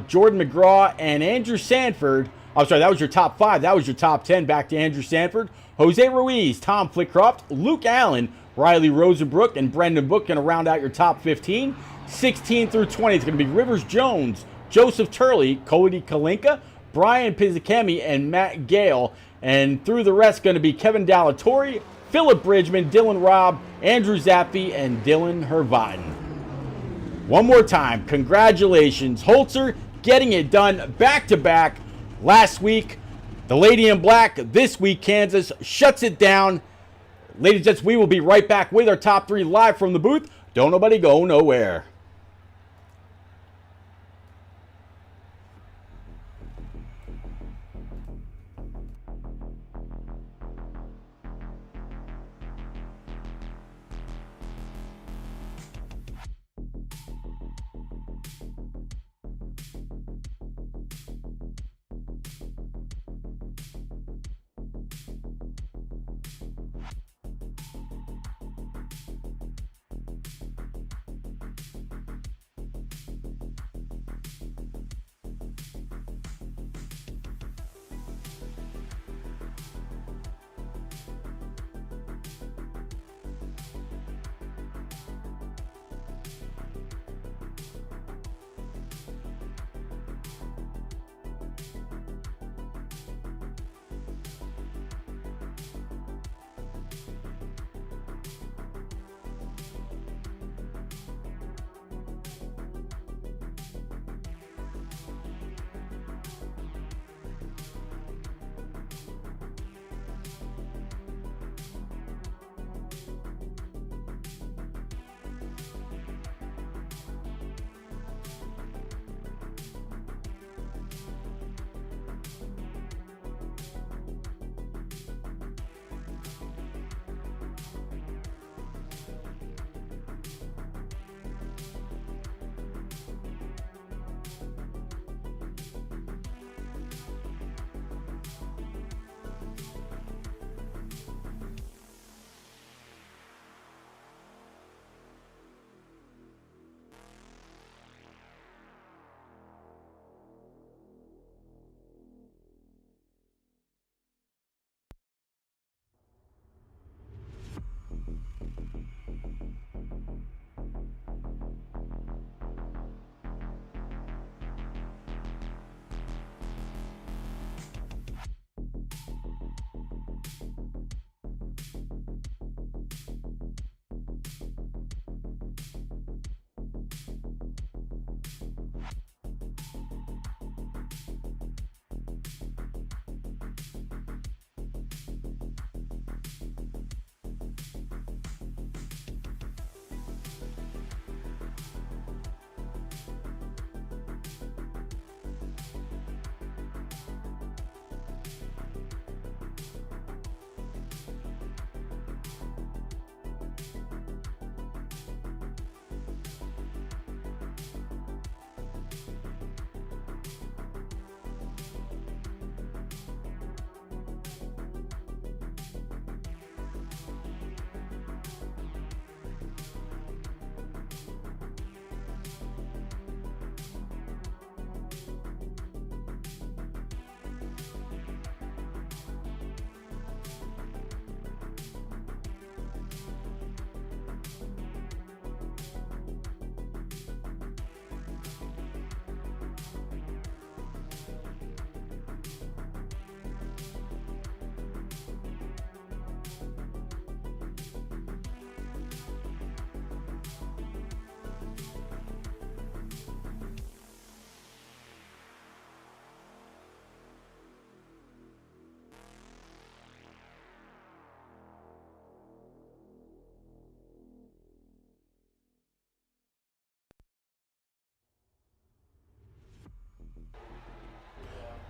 Jordan McGraw, and Andrew Sanford. I'm sorry, that was your top 5. That was your top 10. Back to Andrew Sanford. Jose Ruiz, Tom Flickcroft, Luke Allen, Riley Rosenbrook, and Brendan Book going to round out your top 15. 16 through 20 is going to be Rivers Jones, Joseph Turley, Cody Kalinka, Brian Pizzakemi, and Matt Gale. And through the rest, going to be Kevin Dallatorre, Philip Bridgman, Dylan Robb, Andrew Zappi, and Dylan Hervaten. One more time, congratulations, Holzer, getting it done back-to-back. Last week, the Lady in Black. This week, Kansas shuts it down. Ladies and gents, we will be right back with our top 3 live from the booth. Don't nobody go nowhere.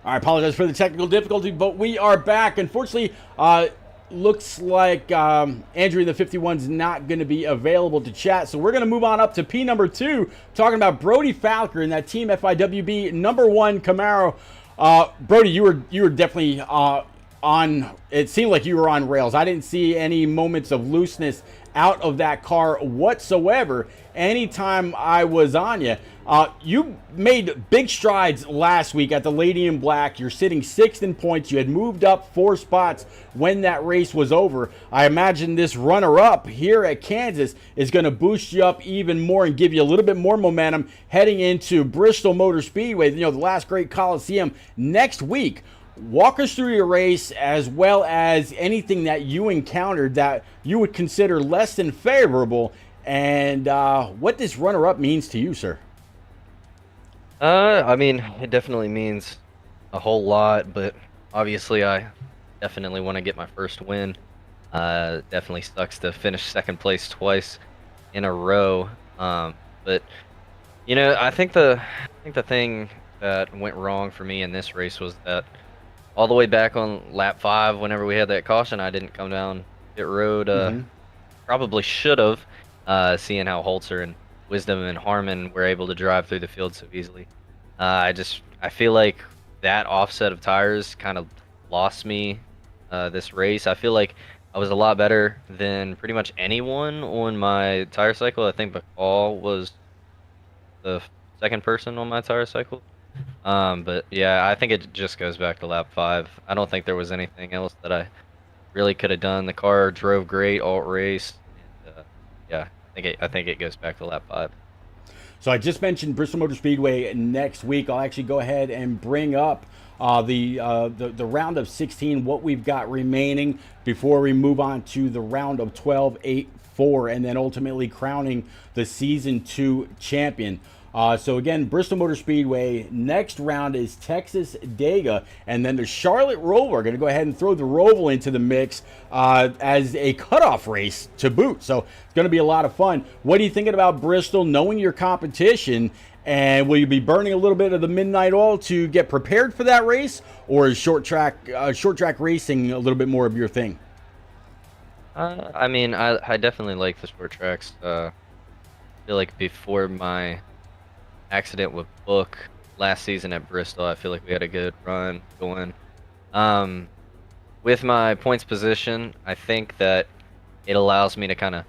I apologize for the technical difficulty, but we are back. Unfortunately, looks like Andrew in the 51's not going to be available to chat, so we're going to move on up to P number 2, talking about Brody Falker and that Team FIWB number 1 Camaro. Brody, you were definitely on. It seemed like you were on rails. I didn't see any moments of looseness out of that car whatsoever. Anytime I was on you, you made big strides last week at the Lady in Black. You're sitting 6th in points. You had moved up 4 spots when that race was over. I imagine this runner-up here at Kansas is going to boost you up even more and give you a little bit more momentum heading into Bristol Motor Speedway, the last great Coliseum next week. Walk us through your race, as well as anything that you encountered that you would consider less than favorable, and what this runner-up means to you, sir. I mean, it definitely means a whole lot, but obviously I definitely want to get my first win. Definitely sucks to finish second place twice in a row. But I think the thing that went wrong for me in this race was that all the way back on lap 5, whenever we had that caution, I didn't come down pit road. Probably should have, seeing how Holzer and Wisdom and Harmon were able to drive through the field so easily. I feel like that offset of tires kind of lost me this race. I feel like I was a lot better than pretty much anyone on my tire cycle. I think Bacall was the second person on my tire cycle. But yeah, I think it just goes back to lap 5. I don't think there was anything else that I really could have done. The car drove great all race. And, yeah, I think it goes back to lap 5. So I just mentioned Bristol Motor Speedway next week. I'll actually go ahead and bring up the round of 16, what we've got remaining before we move on to the round of 12, 8, 4, and then ultimately crowning the Season 2 champion. So again, Bristol Motor Speedway, next round is Texas Dega, and then the Charlotte Roval. We're going to go ahead and throw the Roval into the mix as a cutoff race to boot. So it's going to be a lot of fun. What are you thinking about Bristol, knowing your competition, and will you be burning a little bit of the midnight oil to get prepared for that race, or is short track racing a little bit more of your thing? I mean, I definitely like the short tracks. I feel like before my accident with Book last season at Bristol, I feel like we had a good run going. With my points position, I think that it allows me to kind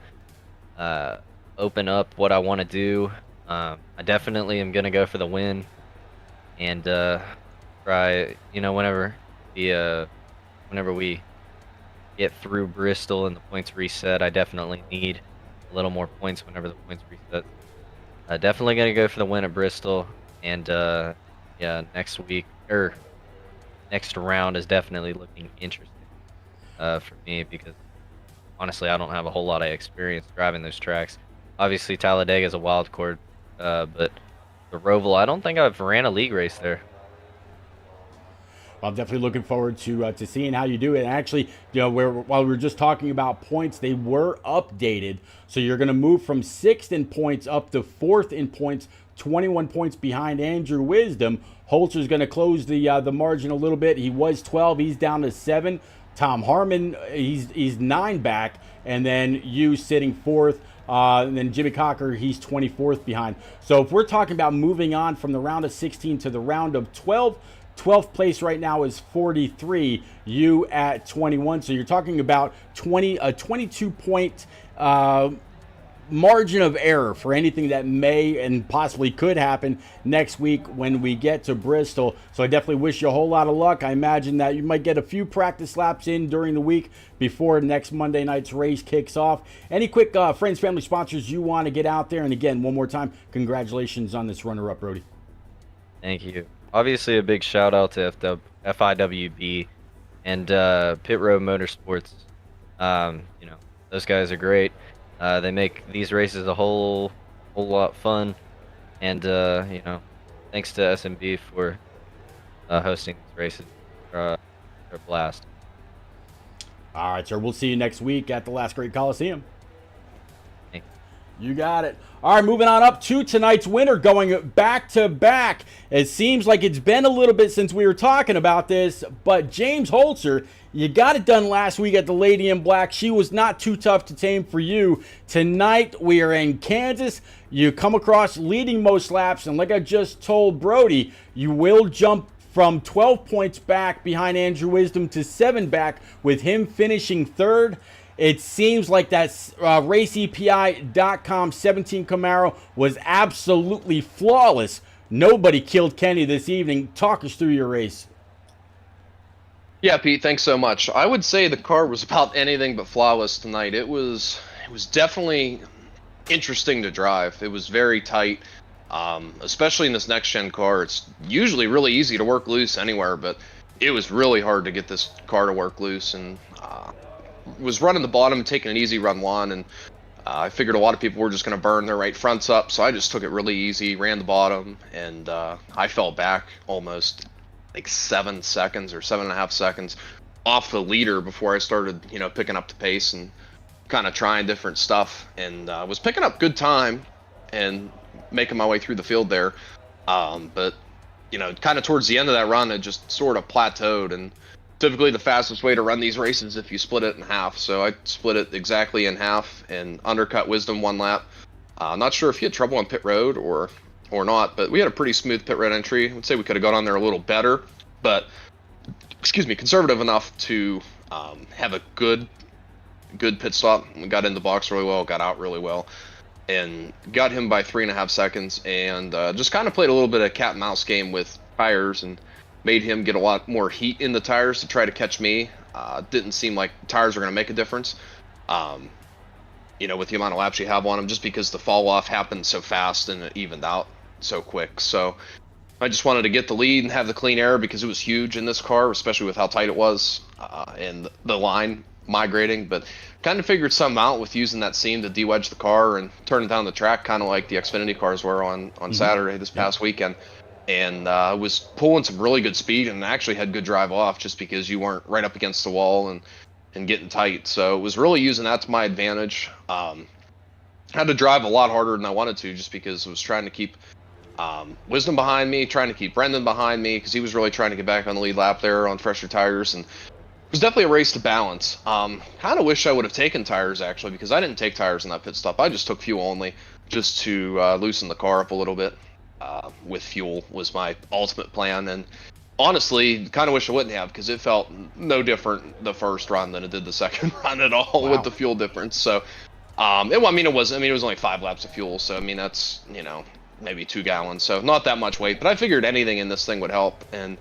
of open up what I want to do. I definitely am gonna go for the win, and try, whenever we get through Bristol and the points reset, I definitely need a little more points whenever the points reset. Definitely gonna go for the win at Bristol, and yeah, next round is definitely looking interesting for me, because honestly I don't have a whole lot of experience driving those tracks. Obviously Talladega is a wild card, but the Roval, I don't think I've ran a league race there. I'm definitely looking forward to seeing how you do it. And actually, while we were just talking about points, they were updated. So you're going to move from 6th in points up to 4th in points, 21 points behind Andrew Wisdom. Holzer's going to close the margin a little bit. He was 12. He's down to 7. Tom Harmon, he's 9 back. And then you sitting 4th. And then Jimmy Cocker, he's 24th behind. So if we're talking about moving on from the round of 16 to the round of 12, 12th place right now is 43, you at 21. So you're talking about a 22-point margin of error for anything that may and possibly could happen next week when we get to Bristol. So I definitely wish you a whole lot of luck. I imagine that you might get a few practice laps in during the week before next Monday night's race kicks off. Any quick friends, family, sponsors you want to get out there? And again, one more time, congratulations on this runner-up, Brody. Thank you. Obviously, a big shout out to FIWB and Pit Road Motorsports. Those guys are great. They make these races a whole lot fun, and thanks to SMB for hosting these races. They're a blast. All right, sir. We'll see you next week at the Last Great Coliseum. Thanks. You got it. All right, moving on up to tonight's winner, going back to back. It seems like it's been a little bit since we were talking about this, but James Holzer, you got it done last week at the Lady in Black. She was not too tough to tame for you. Tonight, we are in Kansas. You come across leading most laps, and like I just told Brody, you will jump from 12 points back behind Andrew Wisdom to 7 back, with him finishing third. It seems like that RaceEPI.com 17 Camaro was absolutely flawless. Nobody killed Kenny this evening. Talk us through your race. Yeah, Pete, thanks so much. I would say the car was about anything but flawless tonight. It was definitely interesting to drive. It was very tight, especially in this next-gen car. It's usually really easy to work loose anywhere, but it was really hard to get this car to work loose, and was running the bottom, taking an easy run one, and I figured a lot of people were just going to burn their right fronts up, so I just took it really easy, ran the bottom, and I fell back almost like 7 seconds or 7.5 seconds off the leader before I started, picking up the pace and kind of trying different stuff, and was picking up good time and making my way through the field there, but kind of towards the end of that run, it just sort of plateaued. And typically the fastest way to run these races if you split it in half. So I split it exactly in half and undercut Wisdom 1 lap. Not sure if he had trouble on pit road or not, but we had a pretty smooth pit road entry. I would say we could have gone on there a little better, but conservative enough to have a good pit stop. We got in the box really well, got out really well, and got him by 3.5 seconds, and just kind of played a little bit of cat and mouse game with tires and made him get a lot more heat in the tires to try to catch me. Didn't seem like tires were going to make a difference, with the amount of laps you have on them, just because the fall off happened so fast and it evened out so quick. So I just wanted to get the lead and have the clean air because it was huge in this car, especially with how tight it was and the line migrating. But kind of figured something out with using that seam to de-wedge the car and turn it down the track, kind of like the Xfinity cars were on Saturday this past weekend. And was pulling some really good speed and actually had good drive off just because you weren't right up against the wall and getting tight. So it was really using that to my advantage. Had to drive a lot harder than I wanted to just because I was trying to keep Wisdom behind me, trying to keep Brendan behind me because he was really trying to get back on the lead lap there on fresher tires. And it was definitely a race to balance. Kind of wish I would have taken tires actually, because I didn't take tires in that pit stop. I just took fuel only just to loosen the car up a little bit. With fuel was my ultimate plan, and honestly kind of wish I wouldn't have, because it felt no different the first run than it did the second run at all. Wow. With the fuel difference. So it was only 5 laps of fuel, so that's maybe 2 gallons, so not that much weight, but I figured anything in this thing would help. And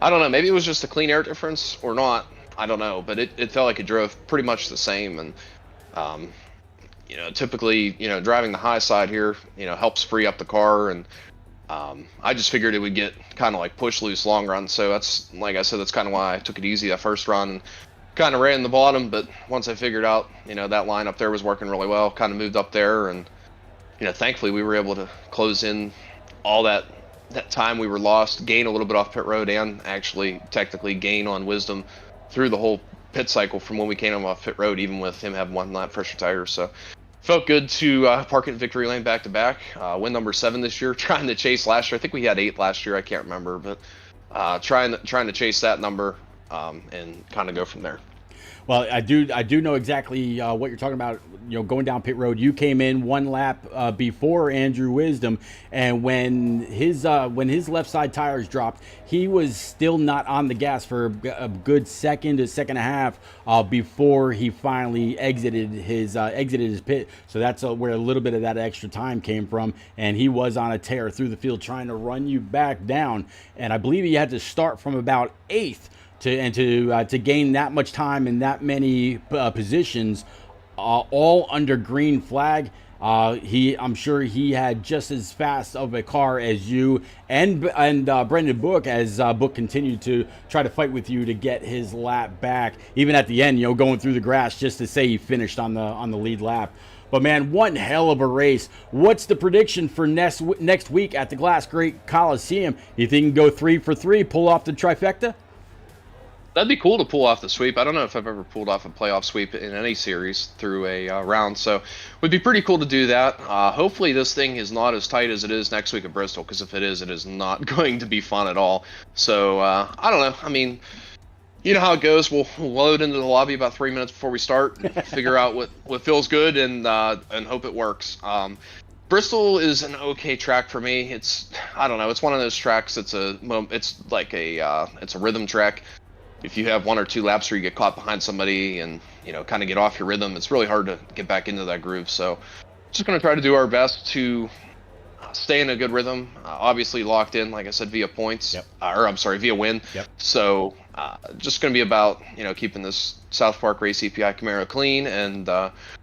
I don't know, maybe it was just a clean air difference or not, I don't know, but it felt like it drove pretty much the same. And typically driving the high side here helps free up the car, and I just figured it would get kind of like push loose long run. So that's, like I said, that's kind of why I took it easy that first run and kind of ran the bottom. But once I figured out, that line up there was working really well, kind of moved up there, and thankfully we were able to close in all that time we were lost, gain a little bit off pit road, and actually technically gain on Wisdom through the whole pit cycle from when we came off pit road, even with him having 1 lap fresher tires. So felt good to park it in victory lane back to back. Win number 7 this year, trying to chase last year. I think we had 8 last year, I can't remember, but trying to chase that number and kind of go from there. Well, I do know exactly what you're talking about. Going down pit road, you came in 1 lap before Andrew Wisdom, and when his left side tires dropped, he was still not on the gas for a good second to second and a half before he finally exited his pit. So that's where a little bit of that extra time came from, and he was on a tear through the field trying to run you back down. And I believe he had to start from about 8th to gain that much time in that many positions, all under green flag. I'm sure he had just as fast of a car as you and Brendan Book, as Book continued to try to fight with you to get his lap back, even at the end, going through the grass just to say he finished on the lead lap. But man, one hell of a race. What's the prediction for next week at the Glass Great Coliseum? You think you can go 3 for 3, pull off the trifecta? That'd be cool to pull off the sweep. I don't know if I've ever pulled off a playoff sweep in any series through a round, so would be pretty cool to do that. Hopefully this thing is not as tight as it is next week at Bristol, because if it is not going to be fun at all. So I don't know. I mean, you know how it goes. We'll load into the lobby about 3 minutes before we start, figure out what feels good, and hope it works. Bristol is an okay track for me. I don't know. It's one of those tracks. It's like it's a rhythm track. If you have 1 or 2 laps where you get caught behind somebody and kind of get off your rhythm, it's really hard to get back into that groove. So just going to try to do our best to stay in a good rhythm. Obviously locked in, like I said, via points. Yep. Via win. Yep. So just going to be about keeping this South Park Race EPI Camaro clean, and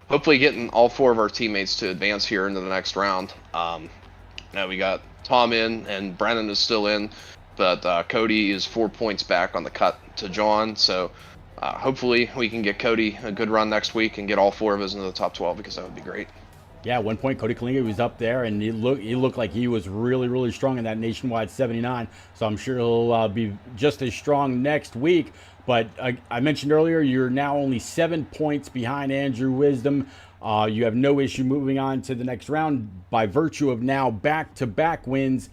hopefully getting all 4 of our teammates to advance here into the next round. Now we got Tom in and Brennan is still in, but Cody is 4 points back on the cut to John. So hopefully we can get Cody a good run next week and get all 4 of us into the top 12, because that would be great. Yeah, at one point Cody Kalinga was up there, and he looked like he was really, really strong in that nationwide 79. So I'm sure he'll be just as strong next week. But I mentioned earlier, you're now only 7 points behind Andrew Wisdom. You have no issue moving on to the next round by virtue of now back-to-back wins.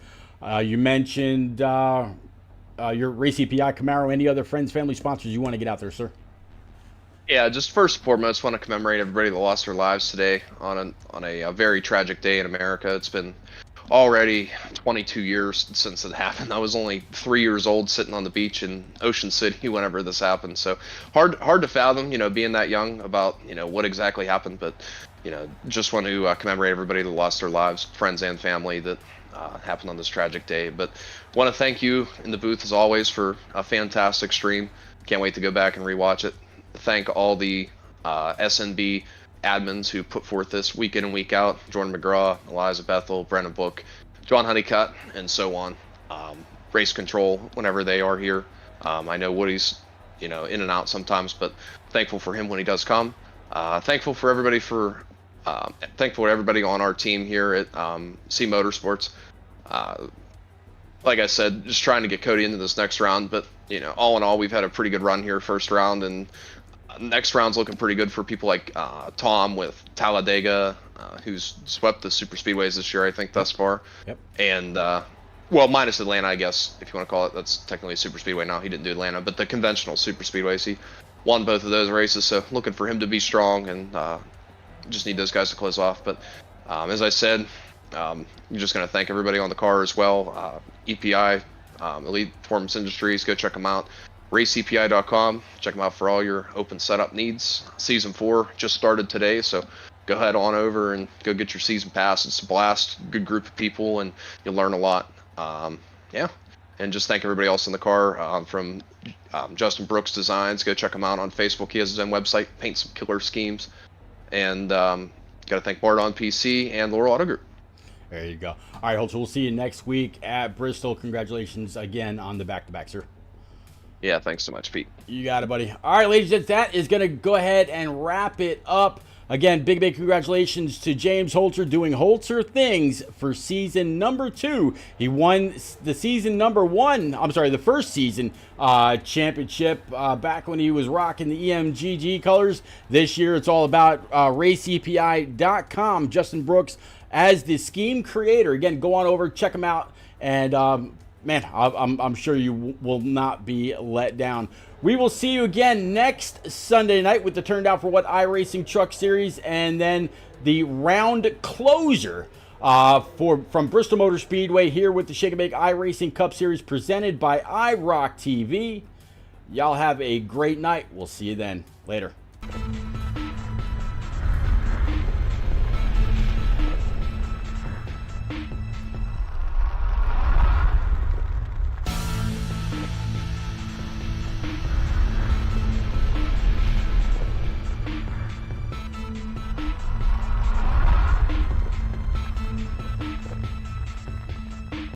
You mentioned your Race EPI Camaro. Any other friends, family, sponsors you want to get out there, sir? Yeah, just first and foremost, want to commemorate everybody that lost their lives today on a very tragic day in America. It's been already 22 years since it happened. I was only 3 years old, sitting on the beach in Ocean City whenever this happened. So hard to fathom, being that young, about what exactly happened. But just want to commemorate everybody that lost their lives, friends and family, that happened on this tragic day. But want to thank you in the booth as always for a fantastic stream. Can't wait to go back and rewatch it. Thank all the SNB admins who put forth this week in and week out: Jordan McGraw, Eliza Bethel, Brennan Book, John Honeycutt, and so on. Race Control whenever they are here. I know Woody's in and out sometimes, but thankful for him when he does come. Thankful for everybody thankful to everybody on our team here at C Motorsports. Like I said, just trying to get Cody into this next round, but all in all, we've had a pretty good run here first round, and next round's looking pretty good for people like Tom with Talladega, who's swept the super speedways this year, I think, thus far. Yep. And well, minus Atlanta, I guess, if you want to call it. That's technically a super speedway now. He didn't do Atlanta, but the conventional super speedways, he won both of those races. So looking for him to be strong, and just need those guys to close off. But as I said, I'm just going to thank everybody on the car as well. EPI, Elite Performance Industries, go check them out. RaceEPI.com, check them out for all your open setup needs. Season 4 just started today, so go ahead on over and go get your season pass. It's a blast, good group of people, and you'll learn a lot. Yeah, and just thank everybody else in the car, from Justin Brooks Designs. Go check him out on Facebook. He has his own website, paint some killer schemes. And got to thank Bart on PC and Laurel Auto Group. There you go. All right, Holtz, we'll see you next week at Bristol. Congratulations again on the back-to-back, sir. Yeah, thanks so much, Pete. You got it, buddy. All right, ladies and gents, that is going to go ahead and wrap it up. Again, big congratulations to James Holzer doing Holzer things for season number 2. He won the season number 1, the first season championship back when he was rocking the EMGG colors. This year it's all about RaceEPI.com. Justin Brooks as the scheme creator. Again, go on over, check him out, and man, I'm sure you will not be let down. We will see you again next Sunday night with the Turned Out for What iRacing Truck Series, and then the round closer from Bristol Motor Speedway here with the Shake and Bake iRacing Cup Series presented by IROC TV. Y'all have a great night. We'll see you then. Later.